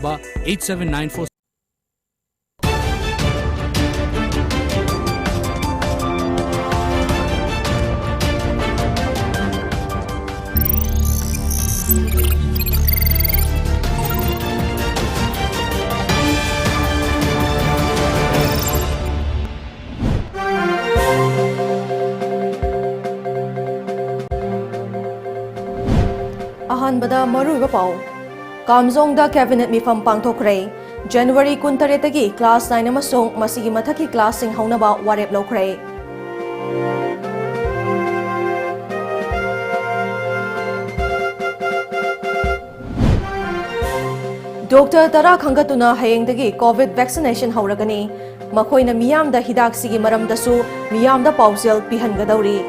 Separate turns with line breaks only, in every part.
8794.
Ahanbada maruiba pau. Kamzongda cabinet mifam pangthokre. January 18 class 9 amasong masigi mathaki class sing haunaba warep lokre. Dr. Tara Khangatuna hayengdagi COVID vaccination hauragani. Makoina miyamda hidak sigi maramdasu miyamda pausel pihangadawri.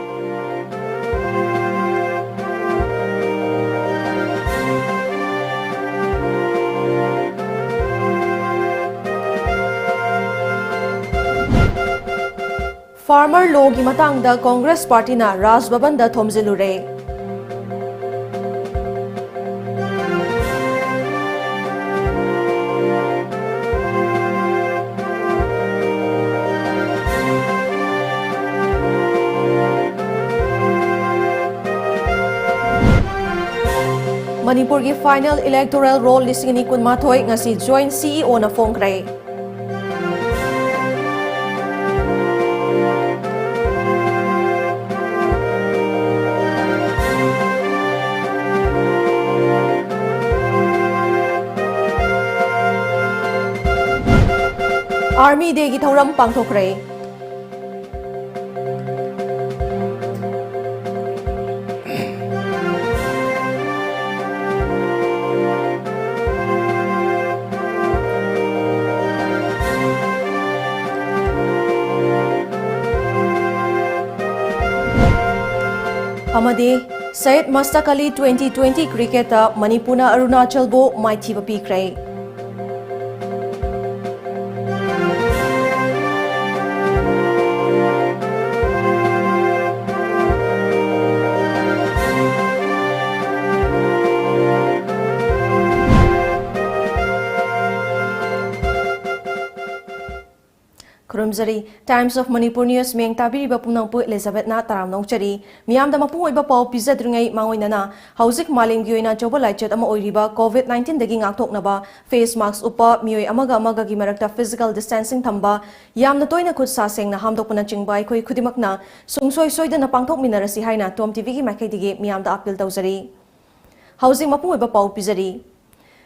Farmer law gi matangda Congress Party na Raj Bhavan da thomjilure. Manipur gi final electoral roll listing ni kun mathoi ngasi joint CEO na phongkre. Army Day gi thoram pangthokre. Amadi Syed Mustaq Ali 2020 cricket Manipuna Arunachal bo maithiba pikre. Kurumzari Times of Manipur News meng tabiriba pumnangpu Elizabeth na taramnong chari miyamda mapung oiba pau pizadringai mangoinana hauzik malingi oina choba laichet ama oiriba COVID-19 dagi ngakthoknaba face mask upa mioi amaga amaga gi marakta physical distancing thamba yamna toina khut sa sengna hamdokpana chingba khoi khudimakna sungsoi soidana pangthok minarasi haina TOMTV gi maikaidigi miyamda appeal tawjari hauzik mapung oiba pau pizari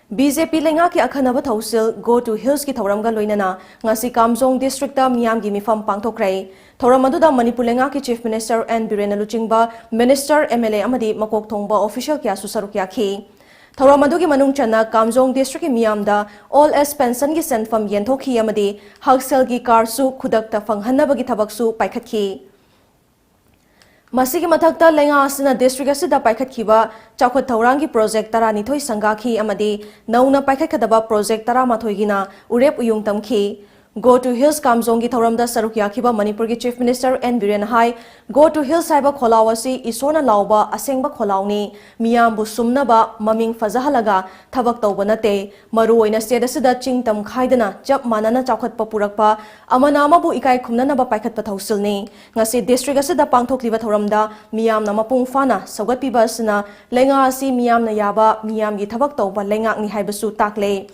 BJP lenga ki akhanaba thausil go to hills ki thoramga loinana ngasi Kamjong district ta miyam gi mifam pangthokrai thoram aduda Manipur lenga ki chief minister N Birena Luchingba minister MLA amadi makok thongba official kya su sarukya khi thoram adu gi manung chana Kamjong district ki miyamda all as pension gi senfam yenthokhi amadi haksel gi car su khudakta phanghanaba gi thabak su paikhatkhi Masigi mathakta lenga asina district asida paikhatkiba chakot thaurangi project taranithoi sangakhi amadi nauna paikhatkadaba project taramathoi gina urep uyung tamkhi Go to Hills Kamjong gi thauramda saruk yakhiba Manipur gi chief minister N Birena hai Go to Hills saiba kholawasi isona lauba asengba kholawni miyam bu sumnaba maming fazahalaga thabak tawba nate maru oina state asida chingtam khaidana chap manana chakhat papurakpa amanama bu ikai khumnana ba paikhat pathausilni ngasi district asida pangthokliba thauramda miyam na mapung fana sagat piba asina lenga asi miyam na yaba miyam gi thabak tawba lengak ni haibasu takle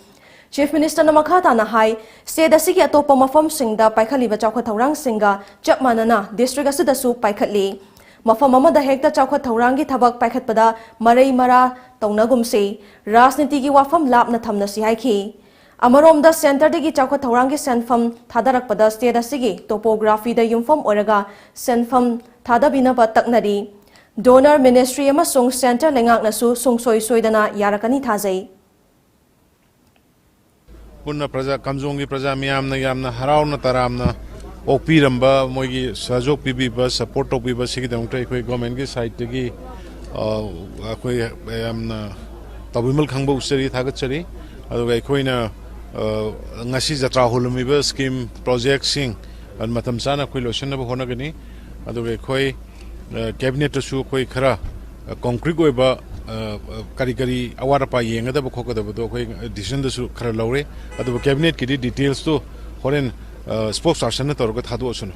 Chief Minister Namakata na hai state asigi atopa mafam singda paikhaliba chawkhat thaurang singa chap manana district asida su paikhatli mafam amada hekta chawkhat thaurangi thabak paikhatpada marai mara taunagumse rajniti gi wafam lapna thamna si haikhi amaromda center degi chawkhat thaurangi senfam thadarakpada state asigi topography da yumfam oraga senfam thadabina ba taknari donor ministry amasung center lengak nasu sungsoi soidana yarakani thajai
Punna praja Kamjongi praja miyamna yamna harauna taramna okpiramba moigi sajok pibiba support okpiba sigidamta ekhoi government gi side tegi akoi yamna tabimal khangba usari thagachari aduga ekhoina ngasi jatra holumiba scheme project sing an matam sana khoi lotion ba honagani aduga ekhoi cabinet su khoi khara concrete oiba kari kari awar pa yenga da bokho da bodo koi decision da su khara lawre adu cabinet ki details to foreign spokesperson na torga thadu sun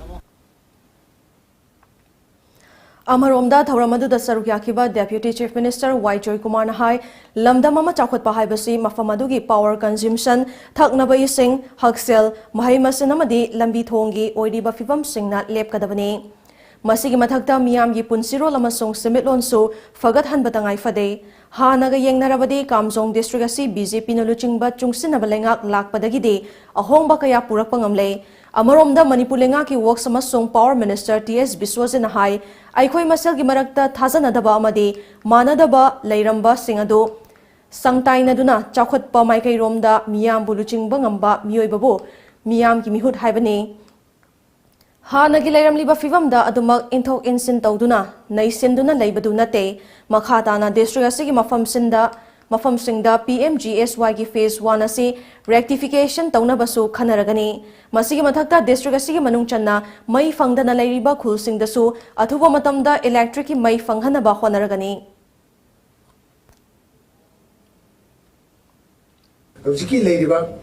Amaromda Thauramadu da Sarukiakiba Deputy Chief Minister Y. Joy Kumar Nahai Lamdamama Chakot Pahibasi Mafamadugi power consumption Thaknabai Singh Haksel Mahaimasinamadi Lambi Thongi Oidiba Fibam Singna Lepkadabani Masigi Mathakta Miyamgi Punsiro Lamasong Simitlonsu Fagat Hanbatangai Fade Hanaga Yengnarabadi Kamzong District Asi BJP Naluchingba Chungsinabelengak Lakpadagidi Ahongba Kaya Purakpangamle Amaromda Manipur Lengaki Works Amasong Power Minister T.S. Biswajin Nahai Aikoi Masel Gimarakta Thazanadaba Amadi Manadaba Lairamba Singadu Sangtainaduna Chakot Pamaikai Romda Miyam Buluching Bangamba Mioibabu Miyam Kimihut Haibani Hanagi Lairam Liba Fivamda Adumak Intok Insin Tauduna Naisinduna Laibadunate Makhatana District Asigi Mafam Singda PMGSY ki phase 1 asi rectification taunabasu khanaragani masigi mathakta district asigi manung channa mai fangdana lairiba khul singdasu athuba matamda electric ki mai fanghanaba honaragani
Hojiki lairiba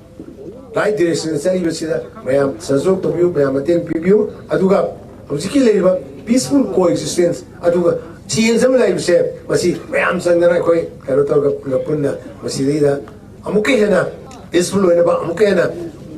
right direction sali basida mayam sajok tobiu mayam ateng pibiu aduga hojiki lairiba peaceful coexistence aduga Change some life shape, Masi, Ram Sangana Koi, Karotoga Punna, Masidida, Amukena, peaceful whenever Amukena,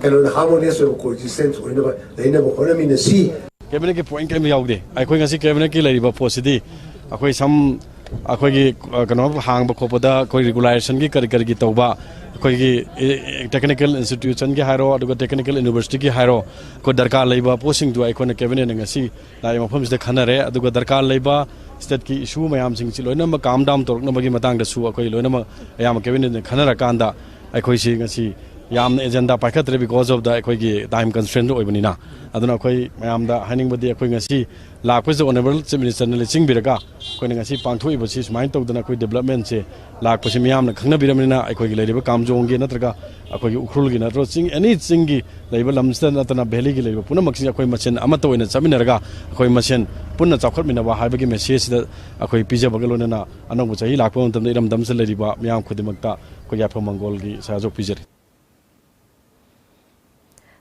and harmonious coexistence whenever they never honor in the sea.
Cabinet point came out there. I couldn't see cabinet killer for city. Akoi some Akoi Kanov Hang Bakopoda, Koi regulation, Karikitoba, Koi technical institution, Hiro, technical university, Hiro, Kodarka labor posting to Iconic cabinet and see, like the Canare, the Godarka labor. State ki issue mayam sing si loina ma calm down tor na magi matang da su akoi loina ma ayam cabinet ne khanara kanda akoi si ngasi yam agenda paikatre because of the akoi ki time constraint oibani na aduna akoi mayam da haning badi akoi ngasi lakpes honorable chief minister ne licing biraga akoi ngasi pangthoi basi smain tau dana akoi development se lakpes mayam na khangna biramina akoi gi leiba kam jong gi natraga akoi gi ukhul gi natro sing any sing gi leiba lamsta natana valley gi leiba puna maksi akoi machen amato ina chaminaraga akoi machen punna chakhat mina wa haibagi message da akoi pija bagalona na anong chahi lakpo tam iram dam se leriba miyam khudimakta ko ya mongol gi sajok pijari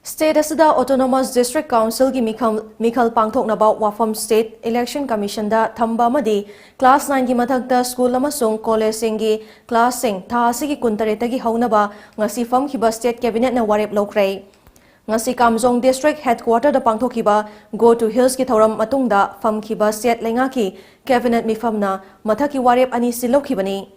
State asida Autonomous District Council ki Mikhal Pangthoknaba Wafam State Election Commission da thamba madi class 9 ki mathakta school amasung college singi class sing tha asigi kuntareta gi haunaba ngasi fam khiba state cabinet na warep lokrai ngasi Kamjong District Headquarter da pangthokhiba Go to Hills ki thoram matungda fam khiba state lenga ki cabinet mifamna mathaki warep ani silokhibani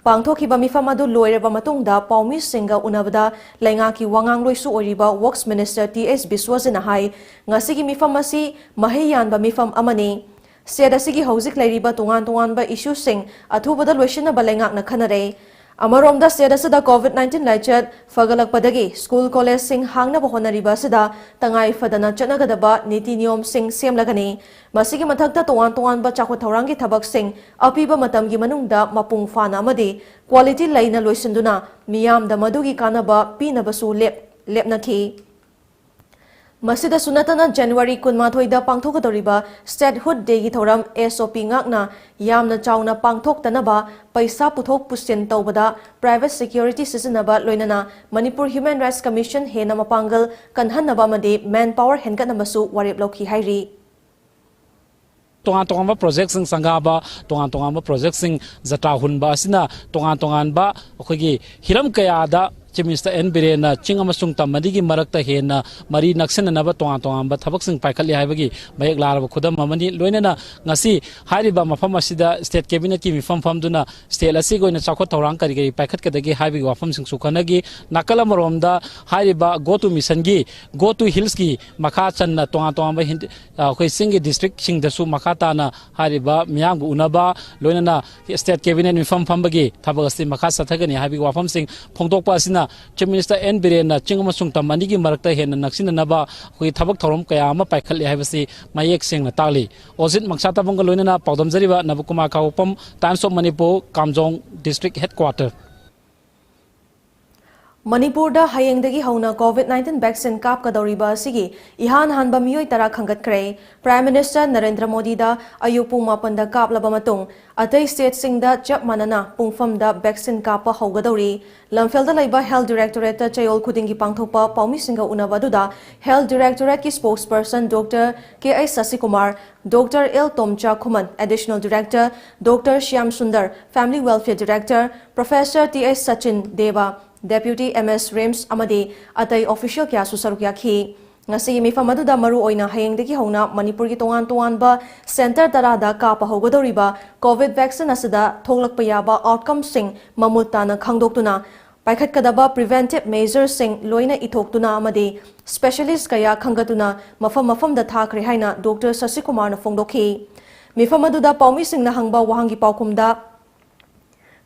Pangthokhiba mifam adu loireba matungda Paumi Singha unabada lenga ki wangang loisu oriba Works Minister T.S. Biswajin Nahai ngasigi mifam asi mahiyanba mifam amani State asigi hojik lairiba tungan ba issue sing athubada loisina balengak na khanare Amaromda state asida COVID-19 laichat fagalakpadagi school college sing hangna bahonariba sida tangai fadana chanagadaba niti niyom sing semlagani masigi mathakta tungan ba chakho thaurangi thabak sing apiba matamgi manungda mapung fana amadi quality laina loisinduna miyamda madugi kanaba pinabasu lepnaki Masida sunatana January 18 da pangthokadoriba Statehood Day gi thoram SOP ngakna yamna chawna pangthoktanaba paisa puthok pusin tawbada private security sisinaba loinana Manipur Human Rights Commission hena mapangal kanhanaba made manpower henganamasu warep lokhi hairi
tongan ba project sing sangaba tongan ba project sing zata hunba asina tongan ba okhigi hiram kaya da Chief Minister N. Birena Chingamasung Tamadigi Marakta Hena Mari Naksan and Nava Tongan but Tabaksing Pakali Havagi Bayak Lara Kudam Mamani Loinana Nasi Hariba Mafamasida State Cabinet Mifam Famduna State Lasigo in a Chakotoranka Pakat Kadagi Havi Wafam Sing Sukanagi Nakala Maromda Hariba go to Misangi go to Hilski Makachan Tongan Singi district Sing the Su Makatana Hariba Miang Unaba Loinana State Cabinet Mifam Fambagi Tabagasti Makasa Tagani Havi Wafam Sing Pongtok Pasina Chief Minister N. Birena Chingamasung Tamanigi Marakta Hen and Naxina Naba, who Tabak Torom Kayama Paikali Havasi, Mayek Sing Natali, Ozit Maksata Bungaluna, Paudam Zariba, Nabukuma Kaupam, Times of Manipur, Kamjong District Headquarter.
Manipurda hayengdagi hauna COVID-19 vaccine kapkadoriba asigi ihan hanba miyoi tara khangatkre. Prime Minister Narendra Modi da ayuk pung mapanda kaplaba matung atai state singda chap manana pungfamda vaccine kapa haugadori. Lamfelda laiba Health Directorate chayol khudingi pangthokpa paumi singa unabaduda Health Directorate ki spokesperson Dr. K.I. Sasikumar, Dr. L. Tomcha Khuman, Additional Director, Dr. Shyam Sundar, Family Welfare Director, Professor T.S. Sachin Deva, Deputy MS Rims amadi atai official kya su saruk yakhi ngasi mifam aduda maru oina hayengdagi hauna Manipur gi tongan ba center tarada ka pa hogodoriba COVID vaccine asada thoglakpa yaba outcome sing mamutana khangdoktuna paikhat kadaba preventive measures sing loina ithokuna amadi specialist kaya khangatuna mafam da thakre haina Dr. Sasikumar na fongdokhi mifam aduda paumi sing na hangba wahangi paukumda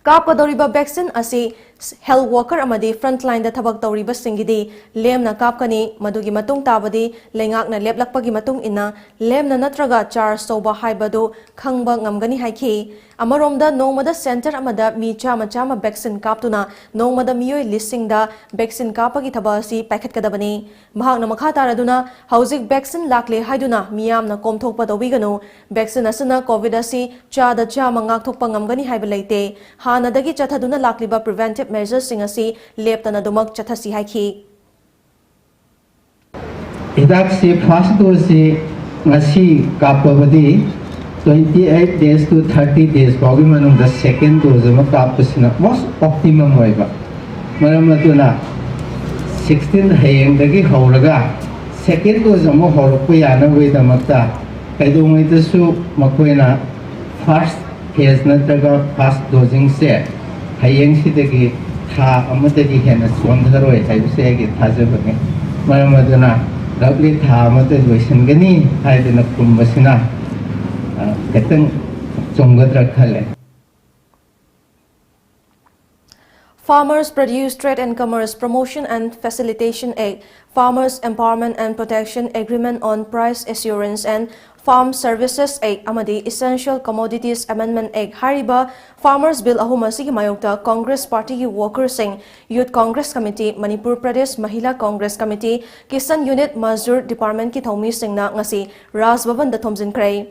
kapkadoriba vaccine asi health worker amadi frontline da thabak tawriba singidi lemna kapkani madugi matung tabadi lengakna leplakpagi matung ina lemna natraga charge soba haibadu khangba ngamgani haiki amaromda nongmada center amada mi chama vaccine kaptuna nongmada miyoi listing da vaccine kapagi thabasi paikhat kadabani mahakna makha taraduna housing vaccine lakle haiduna miyamna komthokpa dawiganu vaccine asana covid asi chada chama ngakthokpa ngamgani haibalaite hanadagi chathaduna lakliba preventive measures sing asi leptana dumak chathasi haiki
Hidak si first dose si ngasi kapabadi 28 days to 30 days bagi manung the second dose ma kapasina most optimum hoiba maram atuna 16 hayeng dagi horaga second dose ma horokku yana we damakta kaidong itasu makoina first phase natraga first dosing se hayeng sidagi tha amadagi hena sondharoi haibse gi thajabane maram atuna lovely tha amate loisangani haidana kumbasina keteng chonggadra khale.
Farmers Produce Trade and Commerce Promotion and Facilitation Act, Farmers Empowerment and Protection Agreement on Price Assurance and Farm Services Act amadi Essential Commodities Amendment Act hariba Farmers Bill ahum asigi mayokta Congress Party ki workers sing Youth Congress Committee, Manipur Pradesh Mahila Congress Committee, Kisan Unit Mazdur Department ki thomi singna ngasi Raj Bhavan da thomjin krai.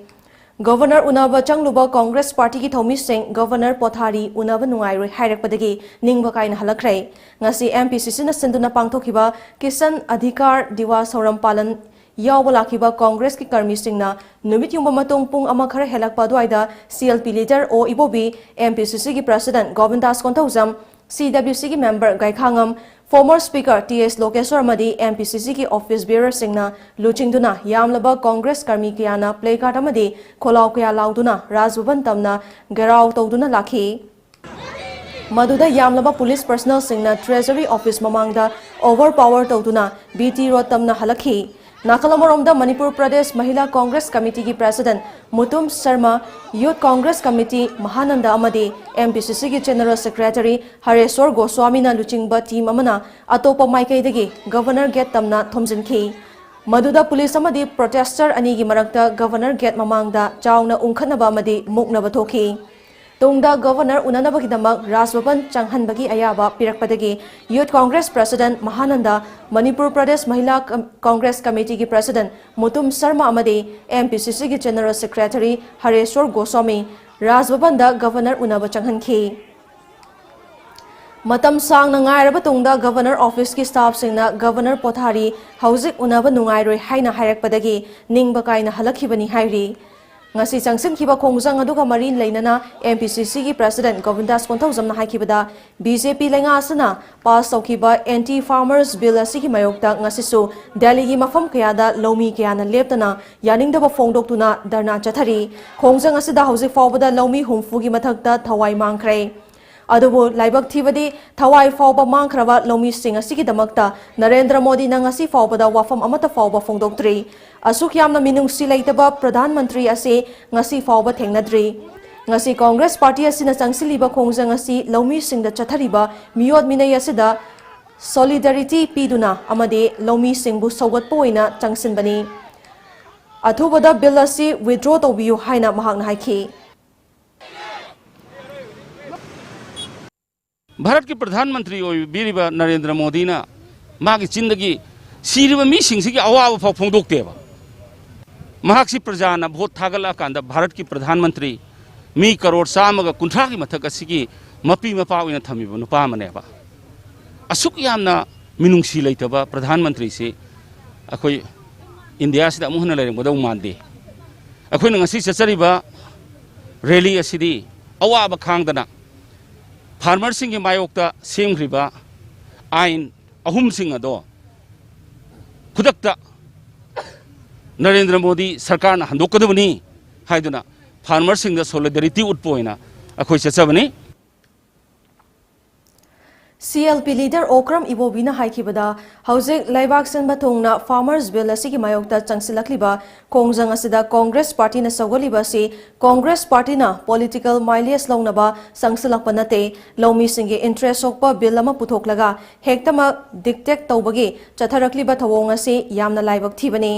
Governor Unaba Changluba Congress Party ki thomi sing Governor Pothari Unaba nungairoi hairakpadagi ningba kaina halakrai ngasi MPCC na sinduna pangthokiba Kisan Adhikar Diwas Horam Palan Yawalakiba Congress ki karmi singna numit yumba matung pung ama khara helakpa duaida CLP leader o ibobi MPCC ki president Govindas Kontauzam CWC ki member Gaikhangam former speaker TS Lokeswar Madi MPCC ki office bearer singna luchingduna yamlaba Congress karmi kiyana placard amadi kholaw kya lauduna Rajbhavan tamna garau tawduna lakhi Maduda yamlaba police personnel singna treasury office mamangda overpower tawduna BT road tamna halakhi Nakalamoromda Manipur Pradesh Mahila Congress Committee ki President Mutum Sharma, Youth Congress Committee Mahananda Amadi, MPCC ki General Secretary Hareswar Goswami na luchingba team amana atopa maikaidagi Governor Gate tamna thomjinki. Maduda police amadi protester ani gi marakta Governor Gate mamangda chawna ungkhanaba amadi muknaba thoki. Tungda Governor Unanabagi damak Rajbhavan Changhanbagi ayaba pirakpadagi Youth Congress President Mahananda, Manipur Pradesh Mahila Congress Committee ki President Mutum Sharma amadi MPCC ki General Secretary Hareswar Goswami Rajbhavan da Governor Unaba Changhanki. Matam sang na ngairaba tungda Governor Office ki staff singna Governor Pothari hauzik unaba nungairoi haina hairakpadagi ningba kaina halakhibani hairi. Ngasi sangsin kiba khongjang aduga marin leinana MPCC ki President Govindas Kontauzam na haikibada BJP lenga asana pass tawkiba anti farmers bill asigi mayokta ngasi su Delhi gi mafam kayada lomi kayana leptana yaningdaba fongdoktuna darna chathari khongjang asida hauzik fawbada lomi humfu gi mathakta thawai mangkhrai Adubu laibak thibadi thawai fawba mangkhraba lomi sing asigi damakta Narendra Modi na ngasi fawbada wafam amata fawba fongdoktri asuk yamna minungsi leitaba Pradhan Mantri ase ngasi fawba thengnadri ngasi Congress Party asina changsiliba khongjang asi lomi singda chathariba miyot minai asida solidarity piduna amade lomi singbu sogat poina changsinbani athubada bill asi withdraw tawbiyu haina mahakna haiki
Bharat के प्रधानमंत्री बीरीबा नरेंद्र मोदी ना मागी चिंदगी सीरीबा मी सिंगसी अवाब फाव फोंदोक्तेबा महाक्सी प्रजा ना vote थागला कांदा भारत की प्रधानमंत्री मी करोड़ सामगा कुंठा की मथक असिगी मपी मपा ओइना थमीबा नुपा मनेबा असुक यामना मिनुंगसी लेतबा प्रधानमंत्री से अखोई इंडिया से अमुहना लेरंगबदौ मानदे अखोइना ngasi चचरिबा रैली असिदी अवाब खांगदना फार्मर सिंह की मायोक्ता सेमग्रिबा आइन अहुम सिंह अदो खुदक्ता नरेंद्र मोदी सरकार हंदोकदबनी हाइदुना फार्मर सिंह सोलिडरिटी उत्पोइना अखोई चचबनी
CLP leader Okram Ibobina haikibada hauzik laibak senba thongna farmers bill asigi mayokta changsilakliba kongjang asida Congress party na sawaliba si Congress party na political mileage launaba sangsilakpa nate lomi singi interest sokpa bill ama puthoklaga hektama dictate tawbagi chatharakliba thawong asi yamna laibak thibani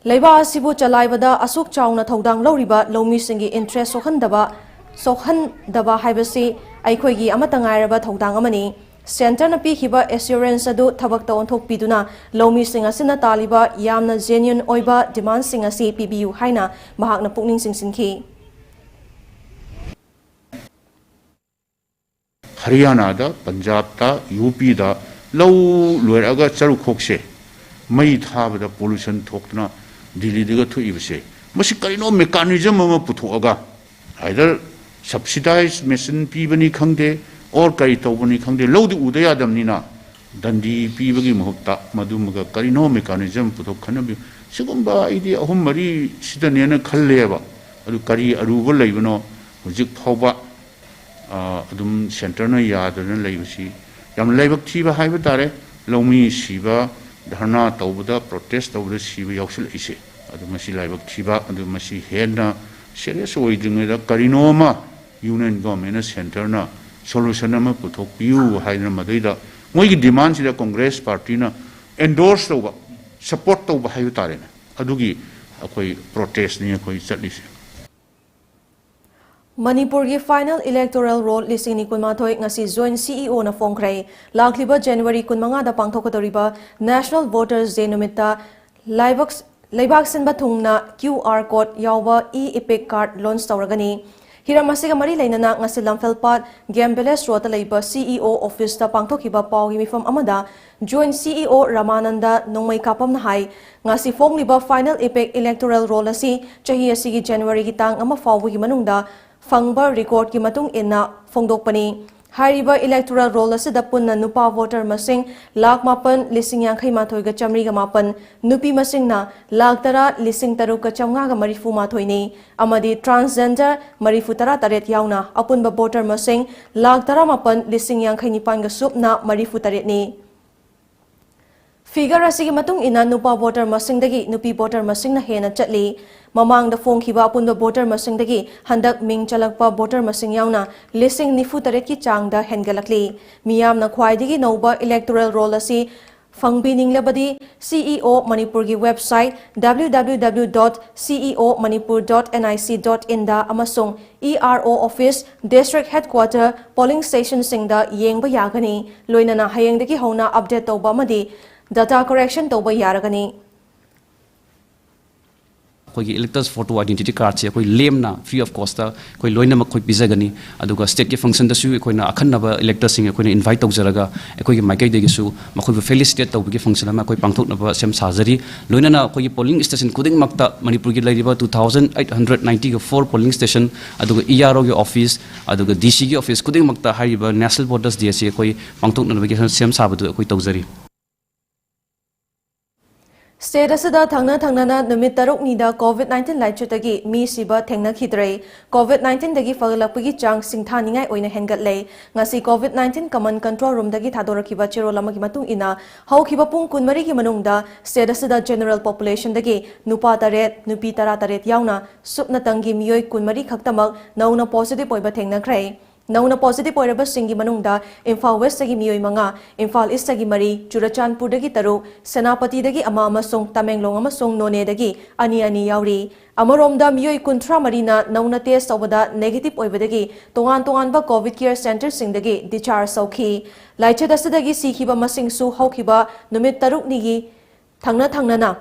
leiba asibu chalaibada asuk chauna thodang loriba lomi singi interest sokhandaba haibasi ꯑꯩꯈꯣꯏꯒꯤ ꯑꯃꯠꯇ ꯉꯥꯏꯔꯕ ꯊꯧꯗꯥꯡ ꯑꯃꯅꯤ ꯁꯦꯟꯇꯔꯅ ꯄꯤꯈꯤꯕ assurance ꯑꯗꯨ ꯊꯕꯛꯇ ꯑꯣꯟꯊꯣꯛꯄꯤꯗꯨꯅ ꯂꯧꯃꯤꯁꯤꯡ ꯑꯁꯤꯅ ꯇꯥꯜꯂꯤꯕ ꯌꯥꯝꯅ ꯖꯦꯟꯌꯨꯟ ꯑꯣꯏꯕ ꯗꯤꯃꯥꯟꯁꯤꯡ ꯑꯁꯤ ꯄꯤꯕꯤꯌꯨ ꯍꯥꯏꯅ ꯃꯍꯥꯛꯅ ꯄꯨꯛꯅꯤꯡ ꯆꯤꯡꯁꯤꯟꯈꯤ
हरियाणा पंजाब यूपी लौ लोरग चरुखोक्से मई थाबद पोल्यूशन थोक्तना दिल्ली थोइबसे मसी करिनो मेकानिज्म अमा पुथोगा आइदर सब्सिडाइज मेसिन पीबनी खंगदे और कई तौबनी खंगदे लौदी उदे यादमनिना दंडी पीबगी महत्ता मधुमगा करिनो मेकानिज्म पुथोखनबि सिगुम्बा आइदि अहुम मरी सिदनेना खल्लेबा अदु करी अरुब लैबनो हुजिक फावबा अदुम सेंटरना यादना लैबसी याम लैबक थीबा हाइबा तारे लौमी सीबा धरना तौबदा प्रोटेस्ट तौबदा सीबा यावसल इसे अदु मसी लैबक थीबा अदु मसी हेना सीरियस ओइदिङेदा करिनोमा यूनियन गवर्नमेंट सेंटरना सोल्यूशन अमा पुथोकपियु हाइना मदैदा मोइगी डिमांड सिदा कांग्रेस पार्टीना एंडोर्स तौबा सपोर्ट तौबा हाइबा तारेना अदुगी अखोई प्रोटेस्ट नि अखोई चटलिसे
Manipur की final electoral roll listing ni kunmathoi ngasi joint CEO na phongkrai lakliba January kunmanga da pangthokadoriba National Voters Day numita laibak senba thungna QR code yawba e-epic card launch tawragani hiramasiga mari leinana ngasi lamfelpat Gambeles Road laiba CEO office ta pangthokiba pawgi mifam amada joint CEO Ramananda nongmai kapam na hai ngasi phongliba final epic electoral roll asi chahi asigi January ki tang ama fawgi manungda fangba record ki matung inna phongdokpani hariba electoral roll asida punna nupa voter masing lakh mapan lising yankhai mathoi ga chamri ga mapan nupi masing na lakh tara lising taru ka chamnga ga marifu mathoi ni amadi transgender marifu tara taret yauna apunba voter masing lakh tara mapan lising yankhai nipan ga supna marifu taret ni Figure asigi matung ina nupa voter masingdagi nupi voter masingna hena chatli mamangda phongkhiba apunba voter masingdagi handak ming chalakpa voter masing yauna lising nifu taret ki changda hengalakli miyamna khwaidigi nauba electoral roll asi fangbininglabadi CEO Manipur ki website www.ceomanipur.nic.in da amasung ERO office district headquarter polling station singda yengba yagani loinana hayengdagi hona update tawba amadi data correction tawba yaragani
कोई electors photo identity card से कोई Lemna free of cost कोई लोइनमक कोई पिजगनी अदुगा state के function दसु Koyna अखन्नब electors सिंग Koyna invite तौजरगा कोई माइकै देगिसु मखोइ felicitate तौबगी function अमा कोई पांथोकनब सेम साजरी लोइनना कोई पोलिंग स्टेशन कुदिंग मक्ता मणिपुर की लैरिबा 2890 के 4 पोलिंग स्टेशन अदुगा ERO के ऑफिस अदुगा DC के ऑफिस कुदिंग मक्ता हारिबा नेशनल वोटर्स डे से कोई पांथोकनबगी सेम साबदु कोई तौजरी
State asida thangna numit taruk nida COVID-19 laichutagi mi siba thengna khidrei COVID-19 dagi fagalapagi chang singtha ningai oina hengatlei ngasi COVID-19 command control room dagi thadorakiba chirolama ki matung ina hawkhiba pung kunmari ki manungda state asida general population dagi nupa taret nupi tara taret yauna supna tangi miyoi kunmari khaktamak nauna positive oiba thengna krai नौना positive ओइरबा सिंगी मनुंगदा Imphal waste तगी मियोय मंगा Imphal east तगी मरी चुराचांदपुर दगी तरुक सेनापति दगी अमा अमसोंग तमेंगलोंग अमसोंग नोने दगी अनि अनि यावरी अमरोमदा मियोय कुंथ्रा मरीना नौना टेस्ट तौबदा नेगेटिव ओइबदगी तोंगान तोंगानबा कोविड केयर सेंटर सिंगदगी डिचार्ज सौखी लाइचेद असदगी सीखिबा मसिंगसु हौखिबा नुमित तरुकनिगी थंगना थंगना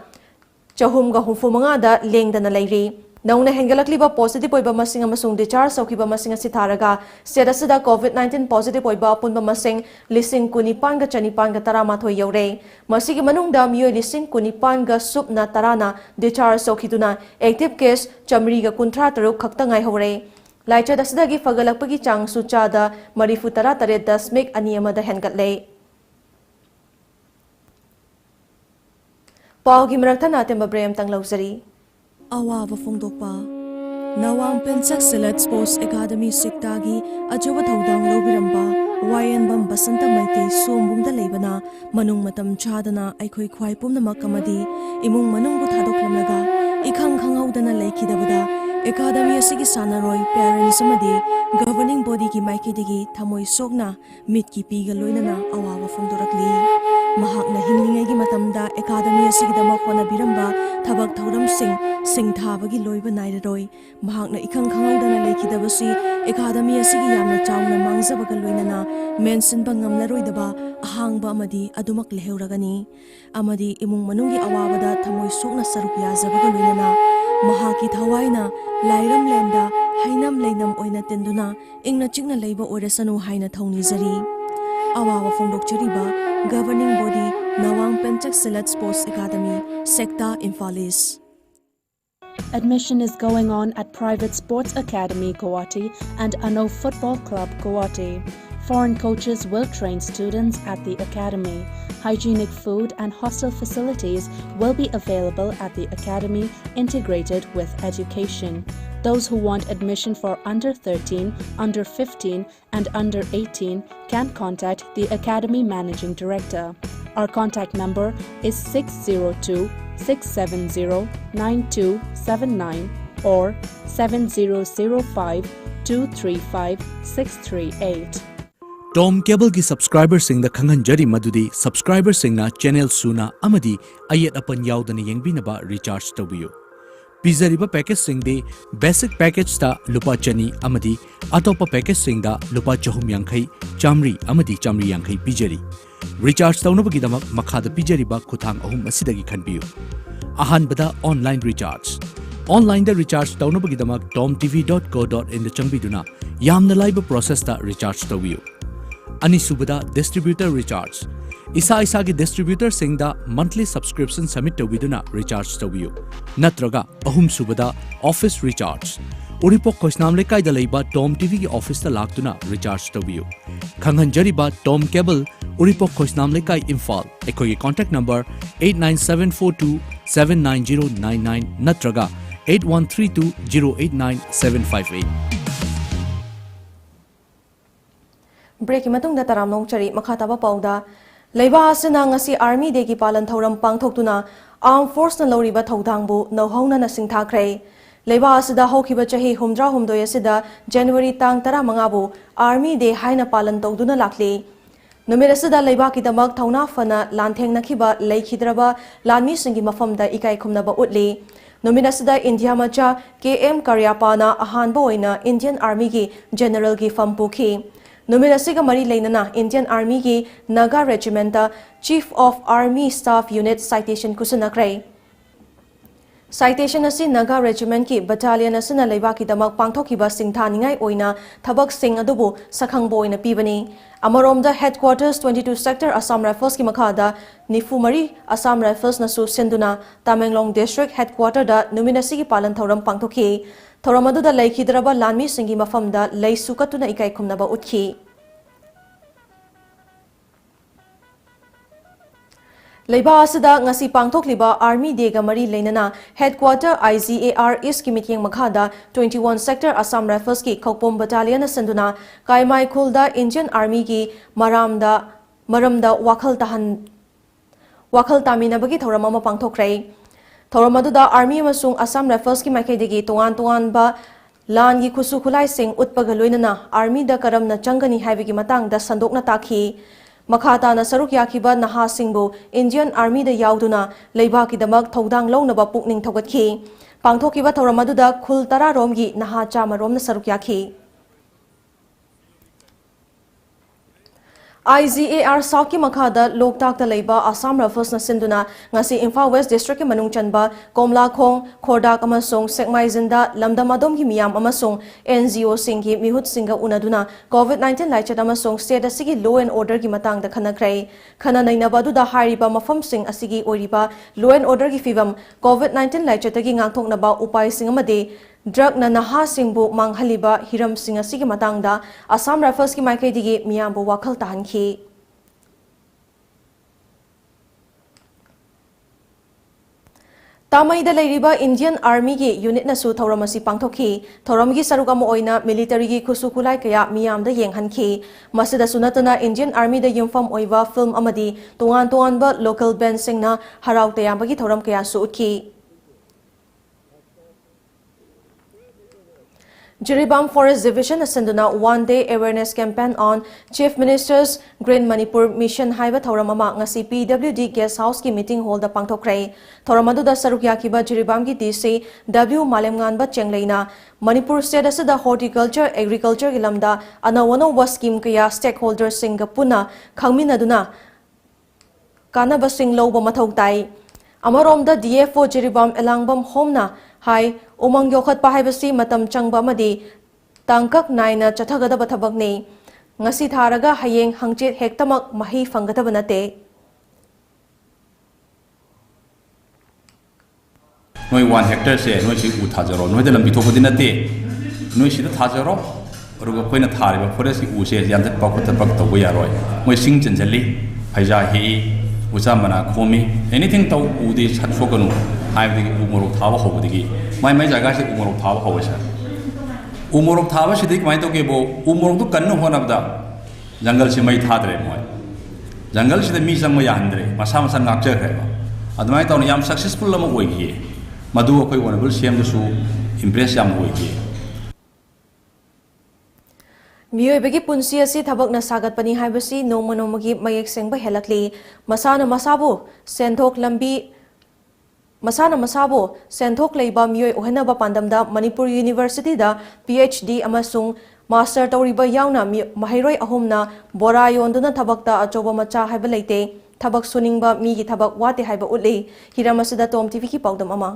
चहुमगा हुफु मंगादा लेंगदना लैरी नौना हेंगलकलिबा पॉजिटिव ओइबा मसिंग अमसोंग डिचार्ज सौखिबा मसिंग असि थारगा स्टेट असदा कोविड-19 पॉजिटिव ओइबा पुनबा मसिंग लिसिंग कुनिपान गा चनिपान गा तरामाथोय यौरे मसिगी मनुंगदा मियोय लिसिंग कुनिपान गा सुपना तराना डिचार्ज सौखिदुना एक्टिव केस चमरी गा कुंथ्रा तरुक खक्तंगाय हौरे लाइचद असदगी फगलकपगी चांग सुचादा मरिफु तरा तरे दशमिक अनि अमदा हेंगतले पावगी मरक्ता नातेम ब्रेम तंग लौजरी अवाब फोंदोकपा नवांग पेंचक सिलेट स्पोर्ट्स एकेडमी सिक्तागी अचोबा थौदांग लौबिरंबा वायनबम बसंत मैते सोमबुंगदा लेबना मनुंग मतम चादना अखोय ख्वाई पुमनमक अमदी इमुंग मनुंगबु थादोकलमगा इखंग खंगौदना लेखिदबदा एकेडमी असिगी सानारोय पेरेंट्स अमदी गवर्निंग बॉडी की माइकेदगी थमोय सोगना मिट की पीगा लोइनना अवाब फोंदोरकली महाकना हिंगलिंगैगी मतमदा academy असिगिदमक होनाबिरंबा थबक थौरमसिंग सिंगथाबगी लोइबा नाइररोय महाकना इखंग खंगौदना लेखिदबसी academy असिगी यामना चावना मांगजबगा लोइनना मेंशनबा ngamnaroidaba ahangba amadi adumak leheuragani amadi imung manungi awabada thamoi sokna saruk yajabaga loinana mahaki thawaina lairam lenda hainam leinam oina tenduna ingna chingna leiba oirasanu haina thongni jari awawa fongdokchariba governing body Nawang Penchak Silat Sports Academy Sector Infalis.
Admission is going on at Private Sports Academy Guwahati and Ano Football Club Guwahati. Foreign coaches will train students at the academy. Hygienic food and hostel facilities will be available at the academy, integrated with education. Those who want admission for under 13, under 15 and under 18 can contact the Academy Managing Director. Our contact number is 602-670-9279 or 7005-235-638.
Tom cable की subscriber सिंह द खंगन जरी मदुदी subscriber सिंह ना channel सुना अमदी अयत अपन यावदन यंगबिनबा रिचार्ज तबियो पिजरिबा पैकेज सिंह दे बेसिक पैकेज ता लुपा चनी अमदी अतोप पैकेज सिंह दा लुपा चहुम यांखई चामरी अमदी चामरी यांखई पिजरी रिचार्ज तौनबगिदमक मखाद पिजरिबा खुथांग अहुम असिदगी खनबियो अहानबदा ऑनलाइन दा रिचार्ज तौनबगिदमक tomtv.co.in द चंगबिदुना यामना लाइब प्रोसेस ता रिचार्ज तबियो अनिसुबदा डिस्ट्रीब्यूटर रिचार्ज इसा की डिस्ट्रीब्यूटर सिंह मंथली सब्सक्रिप्शन सबमिट तौबिदुना रिचार्ज तौबियो नत्रगा अहुम सुबदा ऑफिस रिचार्ज उरिपोक खोसनाम लेकाइदा लेबा टॉम टीवी की ऑफिस ता लाक्तुना रिचार्ज तौबियो खंगहंजरिबा टॉम केबल उरिपोक खोसनाम लेकाइ इम्फाल एकोई कॉन्टैक्ट नंबर 8974279099 नत्रगा 8132089758
ब्रेक की मतुंग दा तराम नौचरी मखाताबा पाउदा लेबा असना ngasi आर्मी दे की पालन थौरम पांगथोक्तुना आर्म फोर्स न लौरिबा थौदांगबु नौहौना न सिंथाख्रे लेबा असदा हौखिबा चही हुमद्रा हुमदोय असदा जनवरी तांग 15 बु आर्मी दे हाइना पालन तौदुना लाखली नुमिर असदा लेबा की दमक थौना फना लांथेंग नखिबा लेखिद्रबा लानमी सिंगी मफमदा इकाई खुमनबा उतली नुमिर असदा इंडिया मचा KM करियापाना अहानबा ओइना इंडियन आर्मी की जनरल की फमपुखी नुमिर असिगा मरी लेनना इंडियन आर्मी की Naga regiment chief of army staff unit citation कुसनक्रे साइटेशन असि नागा रेजिमेंट की बटालियन असना लेबा की दमक पांगथोकिबा सिंथानिंगाई ओइना थबक सिंग अदुबु सखंगबो ओइना पीबनी अमरोमदा हेडक्वार्टर्स 22 सेक्टर असम राइफल्स की मखादा निफुमरी असम राइफल्स नसु सेंदुना तामेंगलोंग डिस्ट्रिक्ट हेडक्वार्टर दा नुमिर असिगी पालन थौरम पांगथोकी थौरम अदुदा लेखिद्रबा लानमी सिंगी मफमदा लेसुकतुना इकाई खुमनबा उतखी लेबा असदा ngasi pangthokliba army day ga mari leinana headquarter IGAR East ki meeting makhada 21 sector Assam Rifles ki khokpom battalion senduna kaimai khulda Indian army ki maramda wakhal tamina bagi thoram ama pangthokrai thoram aduda army amasung Assam Rifles ki maikai degi tongan ba ꯂꯥꯟꯒꯤ ꯈꯨꯠꯁꯨ ꯈꯨꯠꯂꯥꯏꯁꯤꯡ ꯎꯠꯄꯒ ꯂꯣꯏꯅꯅ ꯑꯥꯔꯃꯤꯗ ꯀꯔꯝꯅ ꯆꯪꯒꯅꯤ ꯍꯥꯏꯕꯒꯤ ꯃꯇꯥꯡꯗ ꯁꯟꯗꯣꯛꯅ ꯇꯥꯛꯈꯤ ꯃꯈꯥ ꯇꯥꯅ ꯁꯔꯨꯛ ꯌꯥꯈꯤꯕ ꯅꯍꯥꯁꯤꯡꯕꯨ ꯏꯟꯗꯤꯌꯟ ꯑꯥꯔꯃꯤꯗ ꯌꯥꯎꯗꯨꯅ ꯂꯩꯕꯥꯛꯀꯤꯗꯃꯛ ꯊꯧꯗꯥꯡ ꯂꯧꯅꯕ ꯄꯨꯛꯅꯤꯡ ꯊꯧꯒꯠꯈꯤ ꯄꯥꯡꯊꯣꯛꯈꯤꯕ ꯊꯧꯔꯝ ꯑꯗꯨꯗ ꯈꯨꯜ 10 ꯔꯣꯝꯒꯤ ꯅꯍꯥ 100 ꯁꯔꯨꯛ ꯌꯥꯈꯤ IGAR South ki makhada Loktakta leiba Assam Rifles na sinduna ngasi Imphal West District ki manung chanba Komla Khong Khordak amasung Sekmaizinda Lamdamadom ki miyam amasung NGO singhi mihut singa unaduna COVID-19 laichat amasung state asigi law and order ki matang da khanakrai khana nainaba du da hairiba mafam sing asigi oiriba law and order ki fivam COVID-19 laichat gi ngangthoknaba upai sing amade drug na naha singbu manghaliba hiram singa sigi matangda Assam Rifles ki maikai digi miyambu wakhal tahanki Tamai da leiriba Indian Army gi unit na su thauramasi pangthokhi thauramgi sarugam oina military gi khusukulai kaya miyam da yenghanki masida sunatana Indian Army da yumfam oiba film amadi tongan ba local band singna harau tayambagi thauram kaya su utki Jiribam Forest Division ascenduna one-day awareness campaign on Chief Minister's Green Manipur Mission Haiba Thauramama ngasi PWD Guest House ki meeting hall da pangthokrai Thauramadu da saruk yakiba Jiribam ki DC W Malemngan ba chengleina Manipur state asida horticulture agriculture gilamda anawano wa scheme kaya stakeholders singa puna khangminaduna kanaba sing loba mathau tai Amarom da DFO Jiribam Elangbam Homna Hai umang yokhat pa haibasi matam changba madi tangkak naina chathagadaba thabakni ngasi tharaga hayeng hangchit hektamak mahi fangadaba nate
noi 1 hectare se noi si u thajaro noi de lambi thokodi nate noi si da thajaro ruga koina thariba forest ki u se yamdat pa ko tapak to ya roi moi sing chanjali phaija hi usa mana khomi anything tau u de chat sokanu हाइबदी उमरोक थाबा होबदगी my जगह से उमरोक थाबा होबसा उमरोक थाबा सिदि कमाय तो के बो उमरोक तो कन्न होनबदा जंगल से मई थादरे मोय जंगल से मी संग याहंद्रे मसा मसा नाकचे खरेबा अदमाय तौन याम सक्सेसफुल लम ओइगी मदु अखोय वनबल सीएम दसु इंप्रेस याम ओइगी
मियोबगी पुंसी असि थबक न सागत पनी हाइबसी नोमनोमगी मयेक सेंगबा हेलकली मसाना मसाबो सेंथोक लंबी Masana masabo senthok leiba miyoi ohenaba pandamda Manipur University da PhD amasung master tawriba yauna mahairoi ahumna bora yonduna thabakta achoba macha haiba leite thabak suningba mi gi thabak wate haiba utli hiramasida TOMTV ki paudam ama